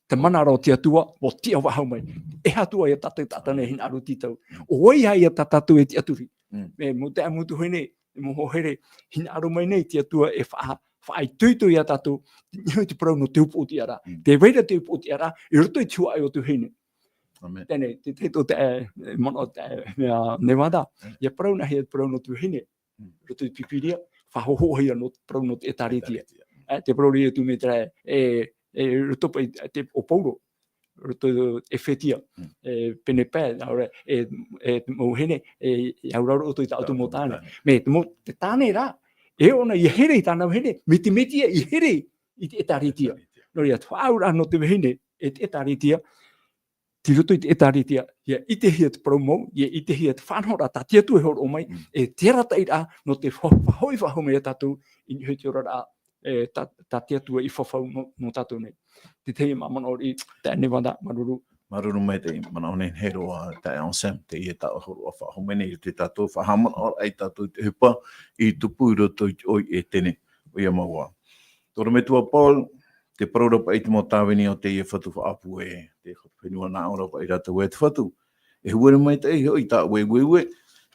te manara o te atua o tia wahau mai e hatua ia tatane hin aru titau o ia ia tatatu e te aturi me mo te amutu hene mo hohere hin aru mai nei te atua e whaai tuitu ia tatu te poro no te upo ti ara te veira te upo ti ara I roto I tua ai o tu hene tene te teto te mono te Nevada ia poro na he poro no tu hene roto I pipiria whahohohia no prono te taritia. Te prori tu me trae roto te o pauro roto e fetia pene pē ora mo hene auraro o to ta mo tane me te tane ra e ona I here tana hene miti I here I te taritia no ia aura no te hene e te taritia Ti roto I te taritia ia I te hia te promo ia I te hia te whanhora ta tia tu e horo o mai e te rata I ra no te whahoi whaho mea tatu I ni hui te ora ra ta tia tu I whawhau no tatu nei. Te te mamana ori te Nevada maruru. Maruru mai te mana one hero a te onsem te ia ta horo a whaho mene I te tatu whahamana o ai tatu te hupa I tupu I roto oi e tene o ia maua. Toro me tua Paul te paraura pa I te mo tāweni o te ia whatu whaapu e te whenua nā ora pa I rata ue te whatu. E huere mai te I tā ue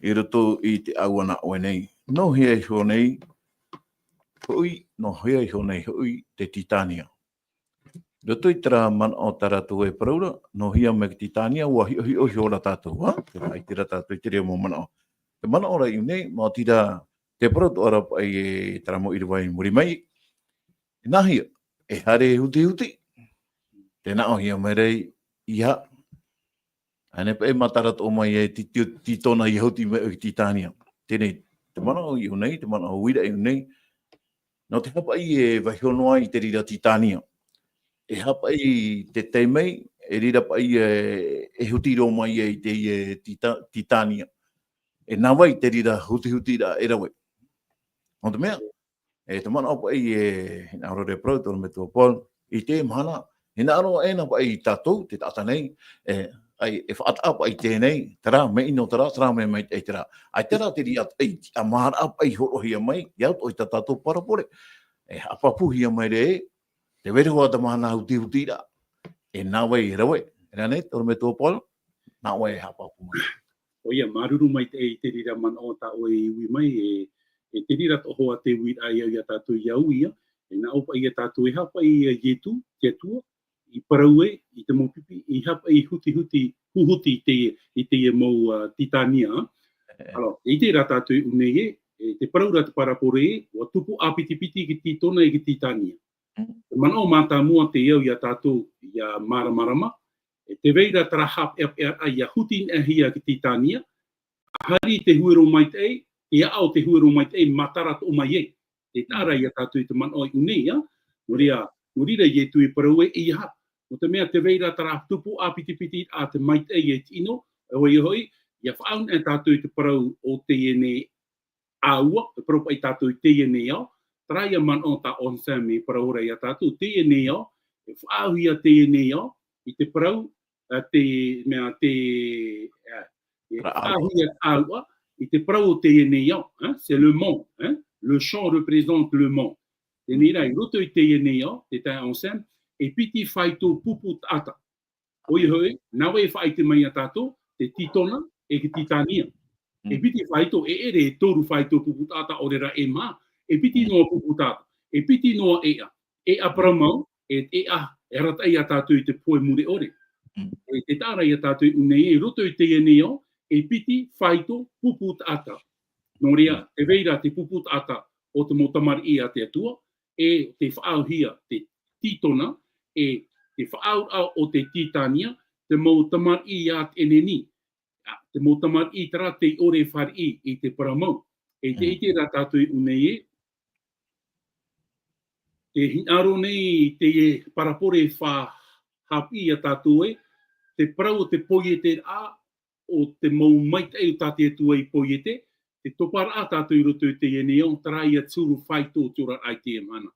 I roto I te awana oe nei. No hea I ho nei, hui, no hea I ho nei, hui te Titania. Roto I tara mana o taratu e paraura, no hea me Titania, ua hi o ora tātou, ha? Ai tira tātou I te rea mo mana o. Te mana ora I nei, mā tira te paratu ora pa I tara mo iriwai muri mai. Nā hea, e hare huti. Tēnā o hia mai rei iha. Ane pa e matarat o mai e titona I hauti me o Titania. Tēnei, te mana o iu nei, te mana o uira iu nei. No te hapa I e wahionoa I te rira Titania. E hapa I te teimei, e rira pa I e hutiro mai I te Titania. E nā wai te rira huti ra e rawe. O te mea? E te mana o pa I e naurore prau, tōna me tua Paul, I te mana, he nā aroa e na pa I tātou, te tata nei, ai e whaata apa I tēnei, tera, me ino tera, tera me mai ei tera. Ai tera te ria, a mahara apa I horohia mai, iau oi ta tātou parapore. E apapuhia mai re, te werehoa ta mahana huti ra, e nā wai e rawe. E nā nei, tōna me tua Paul, nā wai e hapapu mai. O ia, maruru mai te rira man o ta o e iwi mai, e te rira to hoa te wit ai au ia tātou iau ia, e nā opa ia tātou e hapa I ietu, te atua, I paraue, I te mopipi, I hapa I huhuti I te mau Titania. Alors, I te rā tātou unei te paraura te parapore o tupu apitipiti ki titona I ki Titania. Mana o mata mua te iau ia tātou ia maramarama, te veira tara hap ia hutin e hia ki Titania, hari te huero mai te ia au te huero mai te matarat o mai e. Te tāra ia tātou I te mana o unei, Nurira I tui paraue I ha. No te mea te veira tara tupu apitipiti a te mai te e tino, hoi hoi, ia whaun e tātou I te parau o te ene aua, te parau I tātou I te ene au, tara ia man o ta onsam I paraura ia tātou, te ene au, e whaau ia te ene au, I te parau, te mea te whaau ia aua, I te parau o te ene au, c'est le mont, le champ représente le mont. Te nira I roto I te ene au, te tai onsam, e piti whaito pupu ata. Hoi hoi, nawe e whaite mai a tātou, te titona e ki Titania. E piti whaito, e ere e toru whaito pupu ata o rera e mā, e piti noa pupu ata, e piti noa ea. E aparamau, e rata ia tātou i te poe mure ore. E te tāra ia tātou i unei, e roto i te eneo, e piti, whaito, pupu ata. Nō rea, te veira te pupu ata o te motamari i a te atua, e te whaauhia te titona, e te whaau o te titania, te motamari i a te eneni. Te motamari i tara te ore whari i te paramau. E te ite rā tātou i unei e, te hinaro nei te parapore wha hapi a tātou e, te parau o te poiete a, o te mau maita e o tātou atua i poiete, te topara a tātou i roto i te eneo, tarai a tūru whaito tura ai te mana.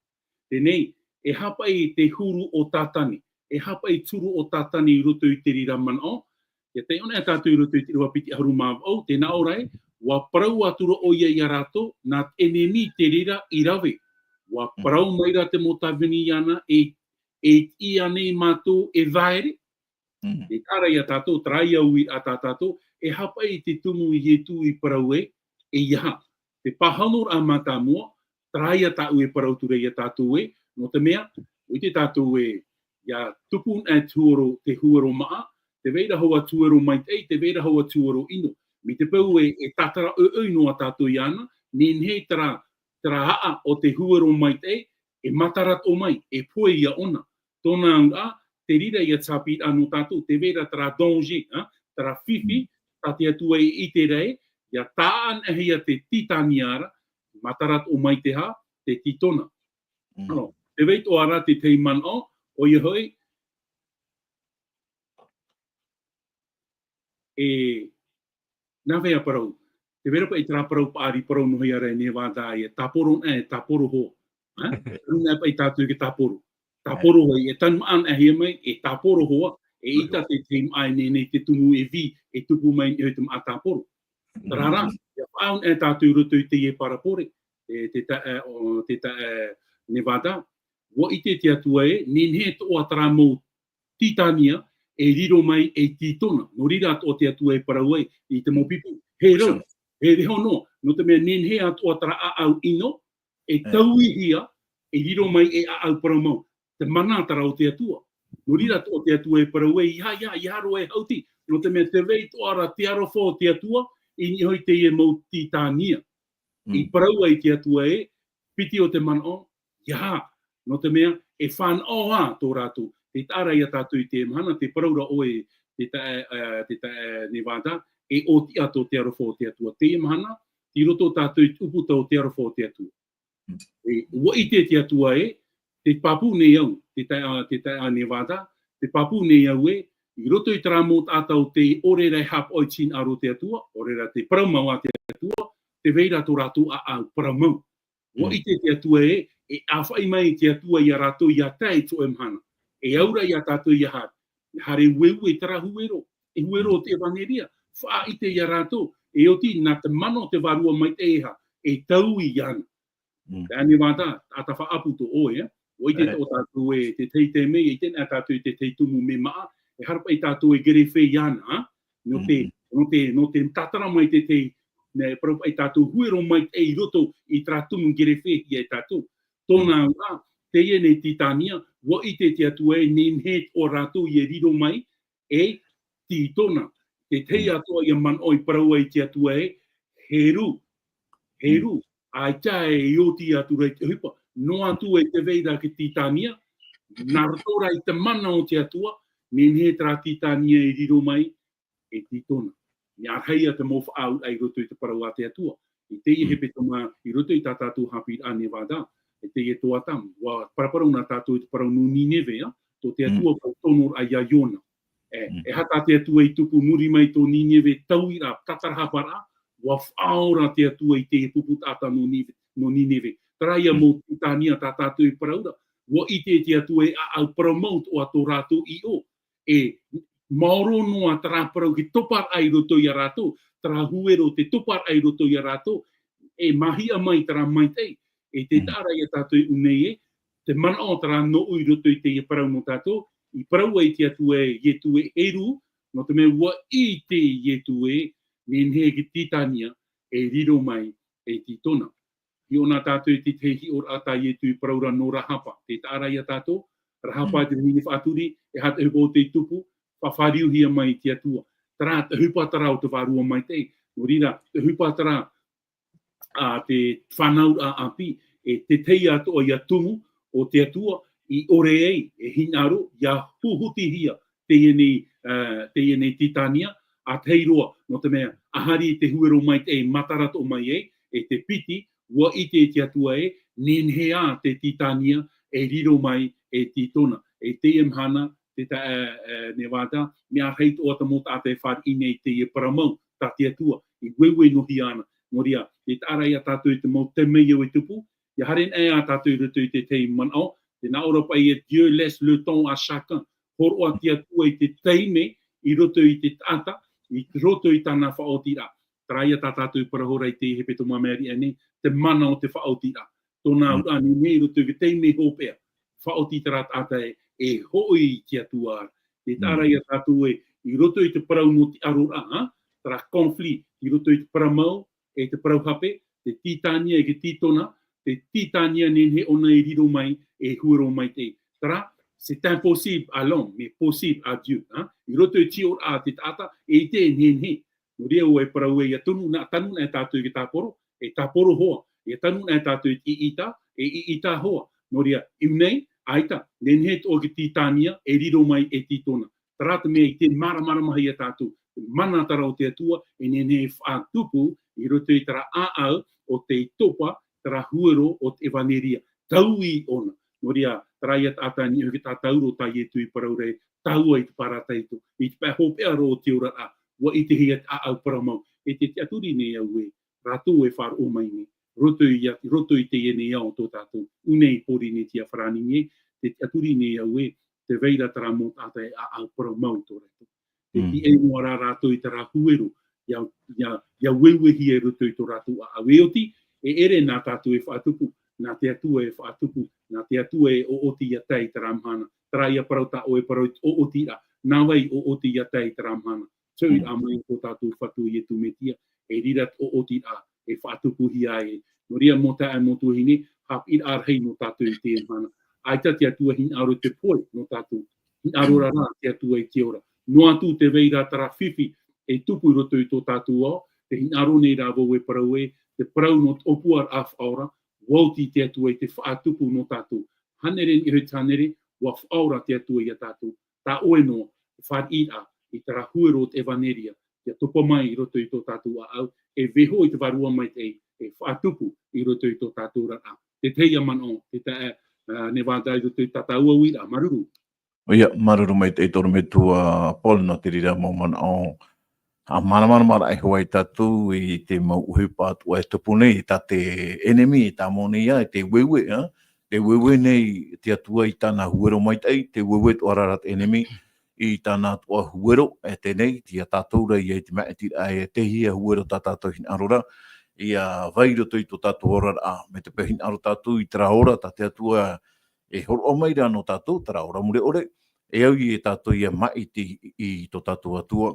Tenei, e hapa i te huru o tātani, e hapa i tūru o tātani i roto i te riraman o, e te one a tātou i roto i te ruapiti aharu māu au, te naorai, wa parau atura o ia i arato, nā enemi te rira i rawe. Wa parau maira te motawini ana, e ia nei mātou e vaere, e kāra i a tātou, trai au i a tātou, e hapa i te tumu i etu i parau e iha. Te pahanor a mata mua, trai a tāu e parau ture i a tātou e, no te mea, o te tātou e, ia tupun e tuoro te huaro maa, te veira hoa tuoro maitei, te veira hoa tuoro ino. Mi te pau e tatara no a tātou i ana, nenhei tara haa o te huaro maitei, e matarat o mai, e poe ia ona. Tōna anga, te rira ia tāpit anu tātou, te vera tara donji, tara whiwhi, tāte atua i te rei, ia tāan ahia te titaniara, matarat o mai te ha, te titona. Ano, te veit o ara te teiman o ia hoi, e nā whea parau. Te vera pa i tara parau paari parau nohi ara e Nevada e tāporo tāporo ho. Runa pa i tātou ke tāporo. Tāporo hoi, e tanu an ahia mai, e tāporo hoa, e ita te teim ai nei te tumu e vi, e tupu mai e tum a tāporo. Tarara, e whaun e tātou roto i te e parapore, te Nevada. Wa i te atua e, nenhe to a tara mō titania, e riro mai e titona. No rira o te atua e parau e, i te mopipu. He rau, he reho no te mea nenhe atua tara a au ino, e taui hia, e riro mai e a au parau mau. Te manatara o te atua. No rira o te atua e parau e, i haro e hauti. No te mea te vei to ara te arofo o te atua, i ni hoi te e mau titania. I parau e te atua e, piti o te mana ia, no te mea, e whan a tō rātou. Te tāra ia tātou i te mahana, te paraura oe te Nevada, e o ti ato te arofo o te atua. Te mahana, ti roto tātou i uputa o te arofo o te atua. E ua i te atua e, te papu nei au, te Nevada, te papu nei au e, i roto i tara mō tātou te orera hap oi chin aro te atua, orera te paramau a te atua, te veira tō rātou a au paramau. Ua i te atua e, e awhai mai te atua i a rātou i a tai tō e mahana. E aura i a tātou i a hara. Hare ueu e tara huero. E huero o te evangeria. Wha i te i a rātou. E o ti, nā te mano te varua mai te eha. E tau i ana. Te ane wāta, ata wha apu tō oe. O i te o tātou e te teite mei, e tēnā tātou i te teitumu me maa. E harapa i tātou e gere whē i ana. No te tatara mai te te, ne parapa i tātou huero mai te i roto i tratumu gere whē i e tātou. Tōna ua, te e nei titania, wa i te atua e nenhe o rātou i e riro mai, e titona. Te tei atua i a man oi parau ai te atua e, heru, ai tae i o ti atura i te hupa, no atu e te veira ki titania, nā ratora i te mana o te atua, nenhe tra titania i riro mai, e titona. Nā reia te mofa au ai roto i te parau a te atua. I te i hepe toma i roto i tā tātou hapi a Nevada. E te e tō atam, wa paraparau nā tātou i te parau no Nineve, tō te atua ko tonor a Iona. E hata te atua i tupu muri mai tō Nineve tauira, tatarahapara, wa whaora te atua i te e puputata no Nineve. Traia mō titania tā tātou i paraura, wa i te atua e au promote o a tō rātou i o. E maoro noa tara parau ki topar ai roto i a rātou, tara huero te topar ai roto i a rātou, e mahia mai tara mai tei. E te tāra i a tātou i unei e, te mana o tara no ui roto i te i parau no tātou, i parau ai te atua e yetu e eru, no te mea ua i te yetu e, nenhe ki titania, e riro mai e titona. I ona tātou i te tehi or ata yetu i paraura no rahapa. Te tāra i a tātou, Rahapa te hini whaaturi, e hata hupo te tupu, whawhariu hia mai te atua. Tara, te hupatara o te warua mai te. No rira, te hupatara te whanau a api, e te tei atu o ia tumu o te atua, I ore ei, e hinaro, ia huhuti hia, te ienei titania, a teiroa, no te mea, ahari te huero mai te matarato mai e te piti, ua ite te atua nenhea te titania, e riro mai e titona. E te imhana, te Nevada, mea heit o ta mota te whar inei te paramau, ta te atua, I wewe no hiana, moria, te tarai a tātou te mau te mei o tupu, I haren e a tātou rutu te te manao, te na ora pai e Dieu laisse le temps à chacun, horo a te atua I te teime, I roto I te tata, I roto I tana whaotira. Traia tā tātou parahora I te hepeto mameri ane, te mana o te whaotira. Tōna urani nei roto I teime hopea, whaotira tata e hoi te atua. Te tārai a tātou I roto I te parau no te arora, tra konfli, I roto I te paramau, e te parau hape, te titania e ke titona, te titania nenhe ona I riro mai, e huero mai te. Tara, c'est impossible à l'homme, mais possible à Dieu. I roto I tio a te tata, e te nenhe. No rea o e parau e tunu na e tātou I tāporo, e tāporo hoa. E tanu na e tātou I ita hoa. No rea, iunei, aita, nenhe o ke titania, e riro mai e titona. Tara te mea I te mara mahi e tātou. Mana tara o te atua, e nenhe whātupu, I roto I tara aau, o te topa, tara huero o te evaneria. Taui ona. No rea, trai at ata ni hoki tā tauro tā ietu I paraure, taua I te parataito. I te pēhopea ro o te ora a, wa I te hea te aau paramau. E te aturi nei au e, rātou e whār o mai ne. Roto I te iene au tō tātou. Unei pori ne tia wharani ne, te aturi nei au e, te veira tara mō tāta e aau paramau tō rato. Te ti e moara rātou I tara huero, ia wewehi e roto I tō rātou a aweoti, e ere nā tātou e whaatupu, nā te atua e whaatupu, nā te atua e o oti ia tei taramhana. Tara ia parau ta o e parau o oti ra, nā wai o oti ia tei taramhana. Tui a mai o tātou whatu I e tumetia, e rira o oti ra, e whaatupu hia e. No ria mo tae mo tuhine, hap I arhei no tātou I te mana. Aita te atua hin aro te poi no tātou. Hin aro rara te atua I te ora. No atu te veira tara whiwhi, e tupu roto I tō tātou au, te hin aro nei rā wau e parau e, te parau no opuar af aura, wauti te atua I te whaatupu no tātou. Hanere ni hoi tānere, wa whaura te atua I a tātou. Tā oe no, whar ira, I tara huero te evaneria, te topa mai I roto I tō tātou a au, e veho I te varua mai te e whaatupu I roto I tō tātou ra a. Te teia mano, te tae Nevada I roto I tātou awira, maruru. Oia, maruru mai te toro me tua Paul no te rira mo mana a mana ai hoa I tātou I te mau uhipa atu e tupu nei tā te enemy I tā mone ia, te wewe, te wewe nei te atua I tāna huero mai tei, te wewe tu ararat enemy I tāna atua huero e te nei, tia tātou rei e te mai e te hia huero tā tātou hin arora, ia vairoto I tō tātou ora a, me te pehin aro tātou I tara ora, tā te atua e horo o mai rea no tātou, tara ora mure ore, e au I tātou ia mai I tō tātou atua,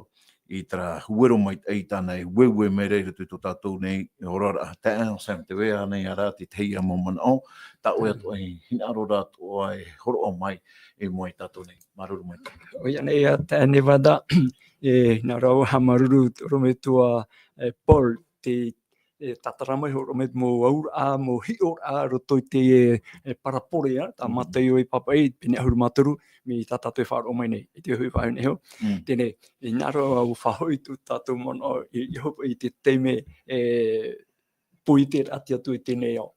I tara huero mai tei tāna e wewe me reira tui tō tātou nei, e horora a tāna sam te wea nei ara te teia mo mana o, tā oe atu ai hina arora atu ai horo o mai e moe tātou nei, maruru mai. Oia nei a tā Nevada, e nā rau ha maruru rome tua Paul, te tataramai horo me mo aur a mo hior a roto I te parapore a, tā matai o I papai, pene ahuru mataru, mi tā tātou e whaaro mai nei, I te hui whahau nei ho. Tēne, I nā rau au whahoi tu tātou mono, I hopa I te teime pui te ati atu I tēnei au.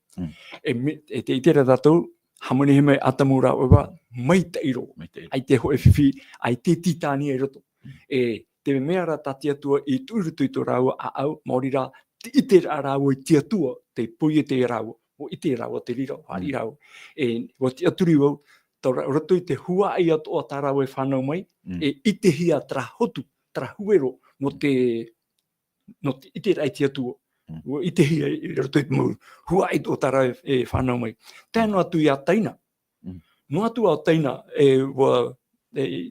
E te itera tātou, hamoni he mai atamura oewa, mai te iro, ai te hoe whiwhi, ai te titani e roto. E te mea ra tati atua I tuirutu I tō rau a au, maori rā, te ite rāua I te atua, te pui te rāua, o ite rāua te rira, hari rāua. E o te aturi wau, tau roto I te hua ai atoa tā rāua e whanau mai, e ite hia tra hotu, tra huero, no te ite rai te atua. O ite hia I roto I te mau, hua ai tō tā rāua e whanau mai. Tēnā atu I a taina. No atu a taina,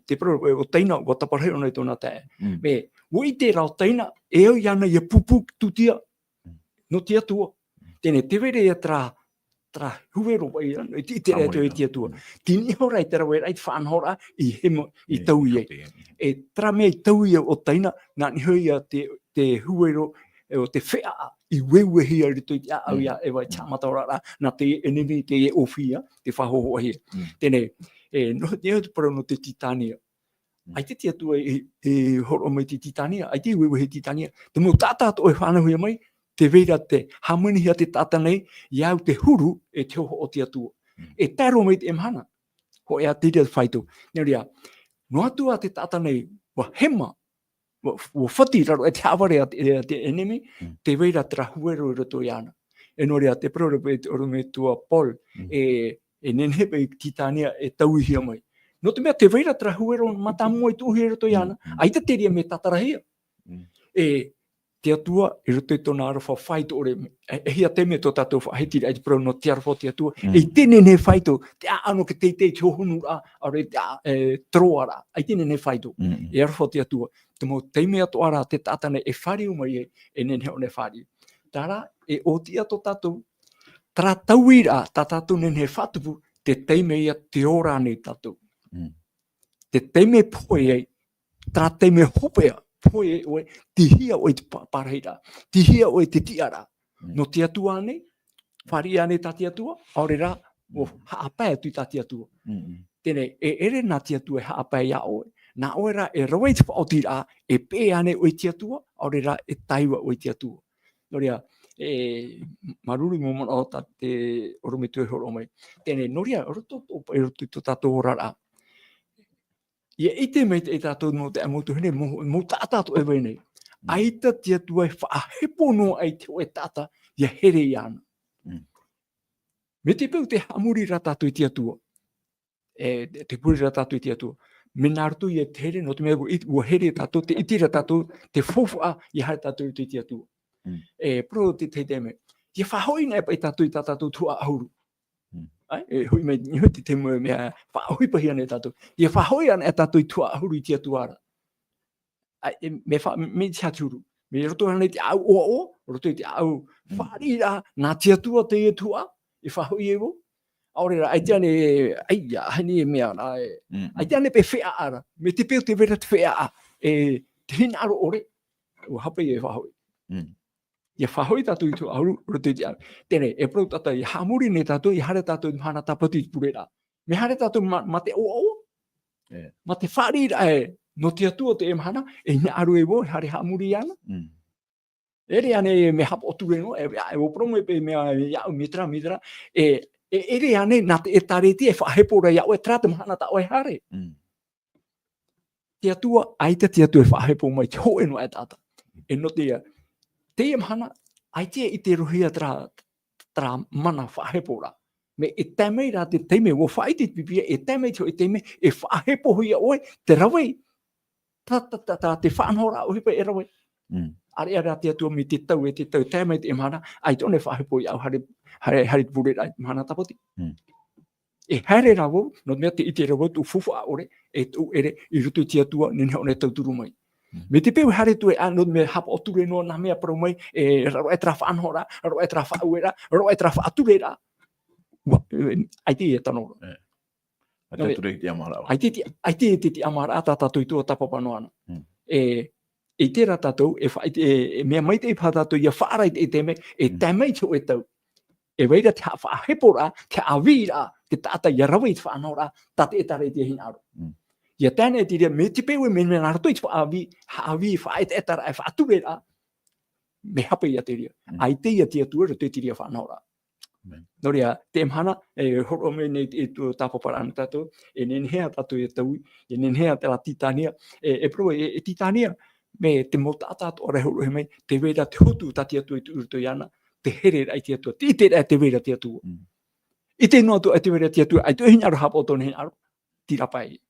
te pro o taina o taparheo nei tōna tae. Me, o I te rao taina, e au iana I a pupu tutia, no te atua. Tēne te were e tra tra huero pai i te re to i te tua tini hora i te rawe ai whaan hora i hemo i tau i e tra me tau i o taina na ni hui a te huero o te whea i wewe hi ari to i te au ia e wai tamatara na te enemi te e ofia te whahoho hi tene no te pro no te Titania ai te tua e horo mai te Titania ai te wewe he Titania te mo tata to e whana hui mai te veira te hamuni hia te tata nei iau te huru e te ho o te atua. E taro mai te emhana. Ho ea te rea whaitu. Neu rea, no atua te tata nei wa hema, wa whati raro e te aware a te enemy, te veira tra huero i roto i ana. E no rea te prorepe te oro me tua Paul e nenhepe i Titania e tau hia mai. No te mea te veira tra huero matamu i tuhi i roto i ana, ai te te rea me tatarahia. E te atua i roto i tōna arofa whaito ore, e hia te me tō tātou whahetiri ai te prau no te arofa te atua, e tēne ne whaito, te ano ke te te honu a, are te troara, ai tēne ne whaito, e arofa te atua, te mo teime ato ara te tātane e whari umai e nene o ne whari. Tara, e o ti ato tātou, tra tauira tā tātou nene whatupu, te teime ia te ora nei tātou. Te teime poe ei, tra teime hopea, poe oe tihia oe te parahira, tihia oe te tiara. No te atua nei, whari ane tā te atua, aore rā, o haapai atu i tā te atua. Tēne, e ere nā te atua e haapai a oe, nā oe rā e rawai te whaoti rā, e pē ane oe te atua, aore rā e taiwa oe te atua. Noria, maruri mo mana o tā te orome tue horo mai. Tēne, noria, roto to tātou ora rā. Ia ite mei te tātou no te amotu hene, mo tātātou e wei aita tia tua e whaahepo no ai te oe tata, ia here i ana. Me te peu te hamuri ra tātou i tia tua, te puri ra tātou i tia tua, me nārtu i e te here, no te mea ua here tātou, te itira tātou, te fofua i hare tātou i tia tua. Pro te me, ia whahoi nei pai tātou i tātou tua ahuru. Hui mai ni hui te mea whahui pahi ane tātou. Ia whahoi ane tātou i tua ahuru i tia tuara. Me te haturu. Me roto ane te au o, roto i te au whari rā, nā tia tua te e tua, i whahoi e wo. Aore rā, ai te ane, aia, hani e mea nā, ai te ane pe whea ara. Me te peo te vera te whea a, te hina aro ore, o hapai e whahoi. Ia whahoi tātou i tu auru, roto i te au. Tēne, e prau tātou i hamuri ne tātou, i hare tātou i mhana tāpatu i pure rā. Me hare tātou ma te o, ma te whari rā no te atua te e mhana, e ina aru e wo, i hare hamuri i ana. Ere ane me hapa o ture no, e o promo e pe mea iau mitra, ere ane nā te e tareti e whahepora iau e trata mhana ta oe hare. Te atua, aita te atua e whahepo mai, te hoe no e tata. E no te te mhana, ai te i te rohia tra mana whahepora. Me e tamei rā te teime, wo whaiti pipia, e tamei teo e teime, e whahepo hui a oe, te rawai, te whanhora o hipa e rawai. Are ara te atua me te tau, tamei te mhana, ai tone whahepo i au hare pure rai mhana tapoti. E haere rā wau, no mea te ite rā wau, tu fufu a ore, e tu ere, i rutu ti atua, nene one tauturu mai. Me te peu hare tu e ano me hapa o ture no na mea pro mai e ro e tra whanhora, ro e tra whauera, ro e tra whaaturera. Ai te e tano. Ai te ture te amara. Ai te amara ata tātou i tua tapapano ana. E te ra tātou, e mea mai te ipa tātou ia whaarai te teme, e tamei te o e tau. E weira te hapora, te awira, te tata ia rawai te whanhora, tate e tare te hinaro. Ia tēnei te rea, me te peu e me narato i te whaawi, whaet e tara e whaaturera, me hapa ia te rea. Ai te ia te atua, te te rea whanora. No rea, te mhana, e horo me nei e tu tāpaparana tātou, e nenhea tātou e tau, e nenhea te la Titania, e pro e Titania, me te mota tātou ore horo he mai, te vera te hotu ta te atua i tu urto iana, te here ai te atua, te ite te vera te atua. I te no atua te vera te atua, ai tu hinaro hapa o tōne hinaro, tirapai.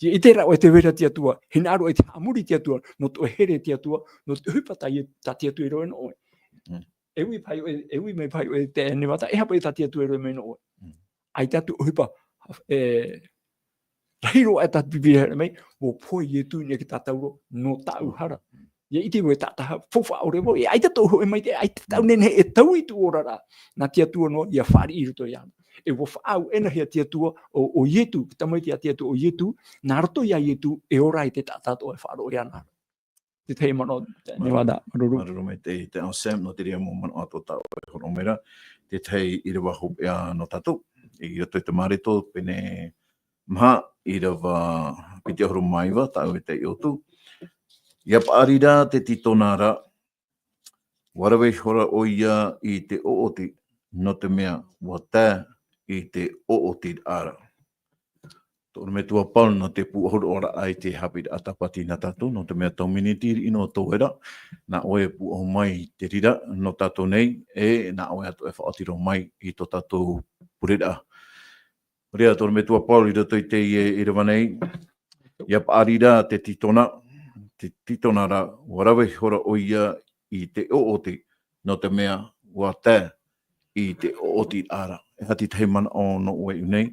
I te rao e te vera te atua, hinaro e te hamuri te atua, no to here te atua, no te hupata i ta te atua i roe no oe. Ewi me pai o te ene wata, e hapa i ta te atua i roe me no oe. Ai tatu hupa, rahiro e ta pipira mei, o poi e tu ne ki ta tauro, no tau hara. Ia iti mo tata fofa ore mo ai te toho e mai te ai te tau nene e tau i tu ora ra na tia tua no ia whari i roto ia e wo whaau ena hea tia tua o ietu tamai tia tua o ietu na roto ia ietu e ora i te tata to e wharo ia na te tei mano ne wada maruru me te ao Sam no te rea mo mano ato tau e horomera te tei i rewa hope a no tatu i roto i te marito pene maha i rewa piti ahuru maiwa tau e te i otu. Ia paarira te titonara, warawei hora o ia i te ooti no te mea wata i te ooti ara. Tōna me tua pau no te puahuru ora ai te hapid atapati na tatu no te mea tauminitiri ino tōera na oe puahu mai te rira no tatu nei e na oe atu e whaotiro mai i tō tatu purira. Rea tōna me tua pau i rato i te i rewa nei, ia paarira te titonara warawei hora o ia i te ooti no te mea wata i te ooti ara. E hati tei mana o no ue unei.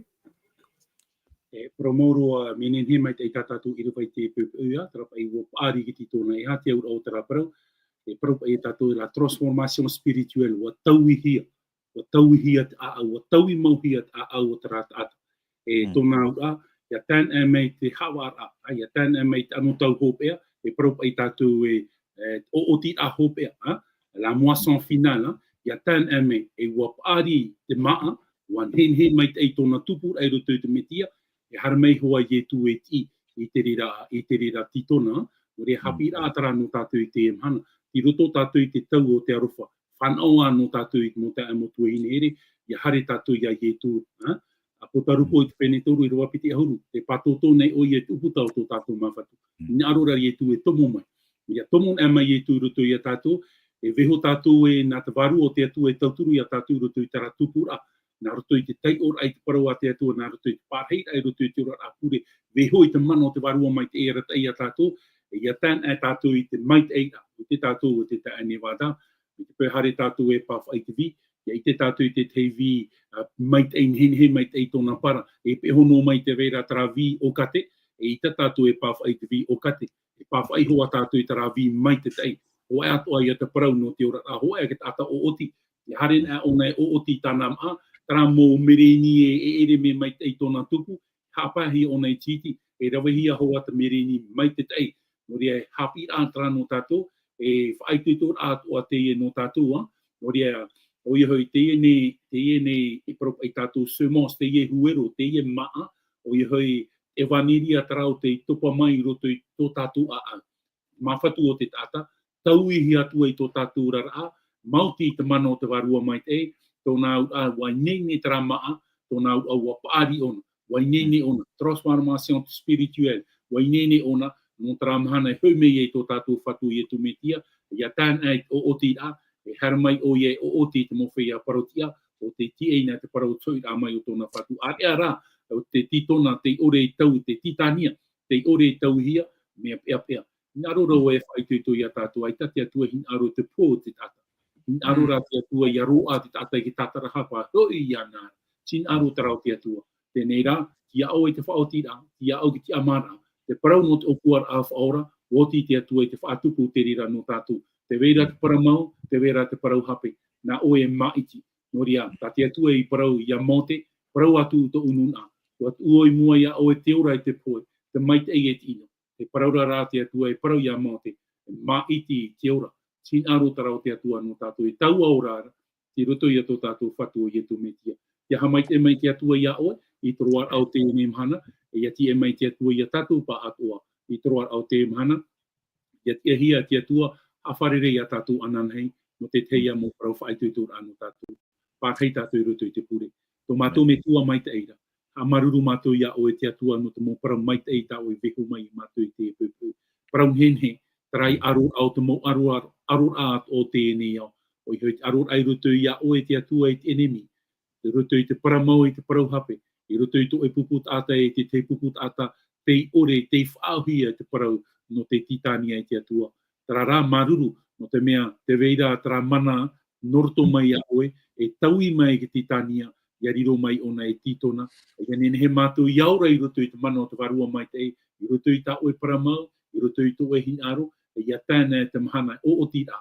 E promoro menenhe mai te tatatu i rewai te pupua, trapa i wo paari ki titona e hati au au taraparau, e propa e tatu la transformation spiritual, wa tauihia te aau, wa taui mauhia te aau o tarata atu. E tōna au a, ia tan e mei te hawara, ia tan e mei te anotau hopea, e propa i tatu e ooti a hopea, la moisson finale, ia tan e mei e wa paari te maa, wan hen mai te tōna tupu ai roto te metia, e haramei hoa i tu e ti i te rira titona, o rea hapi rātara no tātou i te emhana, i roto tātou i te tau o te arofa, whanaoa no tātou i mo te amotua ere, i hare tātou i a tu, a potarupo i te penetoru i roa piti ahuru, te patoto nei o i e uputa o tō tātou mawhatu. Ni arora i tu e tomo mai. Ia tomo e mai i tu roto i a tātou, e veho tātou e nā te waru o te atu e tauturu i a tātou roto i tara tupura, nā roto i te tai ora ai te parau a te atua, nā roto i te pārhei ai roto i te ora a pure, veho i te mano te warua mai te era tai a tātou, e ia tan e tātou i te mai te eira, i te tātou o te tae ne wada, i te pēhare tātou e pāwha ai te vi, ia i te tātou i te tei vi, mai te ein henhe mai te eitona para, e pehono mai te veira tara vi o kate, e i te tātou e pāwha ai te vi o kate, e pāwha ai hoa tātou i tara vi mai te tei, o e ato ai a te parau no te ora a hoa e ke tata o oti, i haren a o nei o oti tāna maa, tara mō mereni e ere me mai te tōna tupu, hapahi o nei titi, e rawehi a hoa te mereni mai te tei, no rea hapi ātara no tātou, e whaitutor ātua te e no tātou, no rea o iho i te ene i propa i tātou semons, te e huero, te e maa, o iho i e waniri a tarau te topa mai roto i tō tātou a mawhatu o te tata, tauihi atua i tō tātou rara, mauti te mana o te warua mai te e, tōna au a wainene tara maa, tōna au a paari ona, wainene ona, transformation spiritual, wainene ona, no tara mahana e haumei e tō tātou whatu i e tumetia, ia tāna e o oti a, e haramai o ie o oti te mowhai a parotia, o te tieina te parau tui a mai o tōna whatu. A ea rā, o te titona, te ore i tau, te titania, te ore i tau hia, mea pea. Ngarora o e whaituitu i a tātou, ai tati atua hin aro te pō te tata. Hin aro rā te atua i aroa te tata i ki tatara hapa, hoi i ana, sin aro tarau te atua. Tēnei rā, ki a au i te whaotira, ki a au ki te amara, te parau no te okuar a whaora, woti te atua i te whaatupu te rira no tātou. Te veira te paramau, te veira te parau hape, nā oe maiti. No ria, tā te atua i parau i a mote, parau atu to ununa. Ko atu oi mua ia oe te ora i te poe, te maite e te ino. Te parau rā te atua i parau i a mote, maiti i te ora. Sin aro tarau te atua no tātou i tau au rāra, te roto i a tō tātou whatu i e tu metia. Te hamait e mai te atua i a oe, i troar au te ene mhana, e ati e mai te atua i a tātou pa atua, i troar au te mhana, e ati e hia te atua, a wharere i a tātou ananhei, no te teia mo parau whaituitur anu tātou. Pākei tātou i roto i te pure. Tō mātou me tua mai te eira. A maruru mātou i a oe te atua no te mo parau mai te eita o i vehu mai mātou i te pupu. Parau henhe, tarai arur au te mo arur aat o te ene au. O i hoi arur ai roto i a oe te atua i te enemi. Te roto i te paramau i te parau hape. I roto i to e puput ata e te puput ata te ore, te whaahia te parau no te titania i te atua. Tara rā maruru, no te mea, te veira tara mana, norto mai a oe, e taui mai ki titania, ia riro mai ona e titona, e nene he mātou i aura i roto i te mana o te warua mai te e, i roto i ta oe paramau, i roto i to e hin aro, ia tēnā te mahana o tira,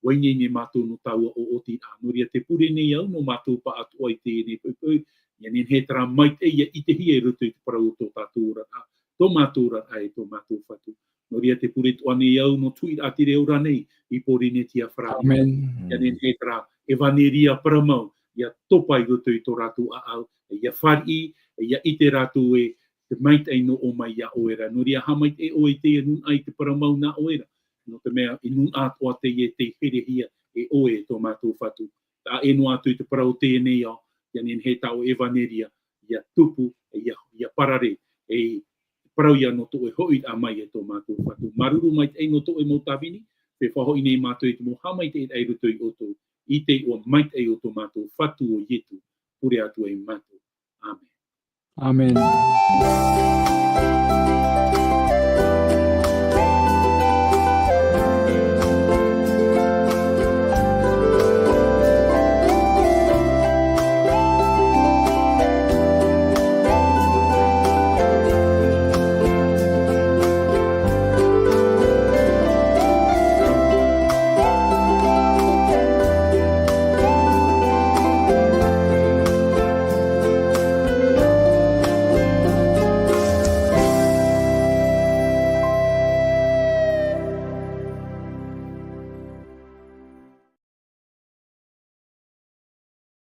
wainei ne mātou no taua o tira. Noria te pure nei au no mātou pa atu ai tēnei pui, ia nen he tara mai te ia i te hia i rutu i te parau tō tātou rata, tō mātou rata e tō mātou whatu. Noria te pure toa nei au no tui a tire ora nei, i pori ne tia whara. Amen. Ia nen he tara e vaneria paramau, ia topa i rutu i tō ratu a au, ia whari, ia i te ratu e te maitai no o mai ia oera. Noria hamait e o te e nun ai te paramau na oera. No te mea, i nun atoa te e te whirehia e oe tō mātou whatu. Tā e no atu i te parau tēnei au, ia nen he tau e vaneria, ia tupu, ia parare, e parau ia no to e hoi a mai e tō mātou whatu. Maruru mai te no to e mau tawini, pe whahoi nei mātou i te mo hamai te e rutu i oto, i te o mai te o tō mātou whatu o yetu, pure atu e mātou. Amen. Amen.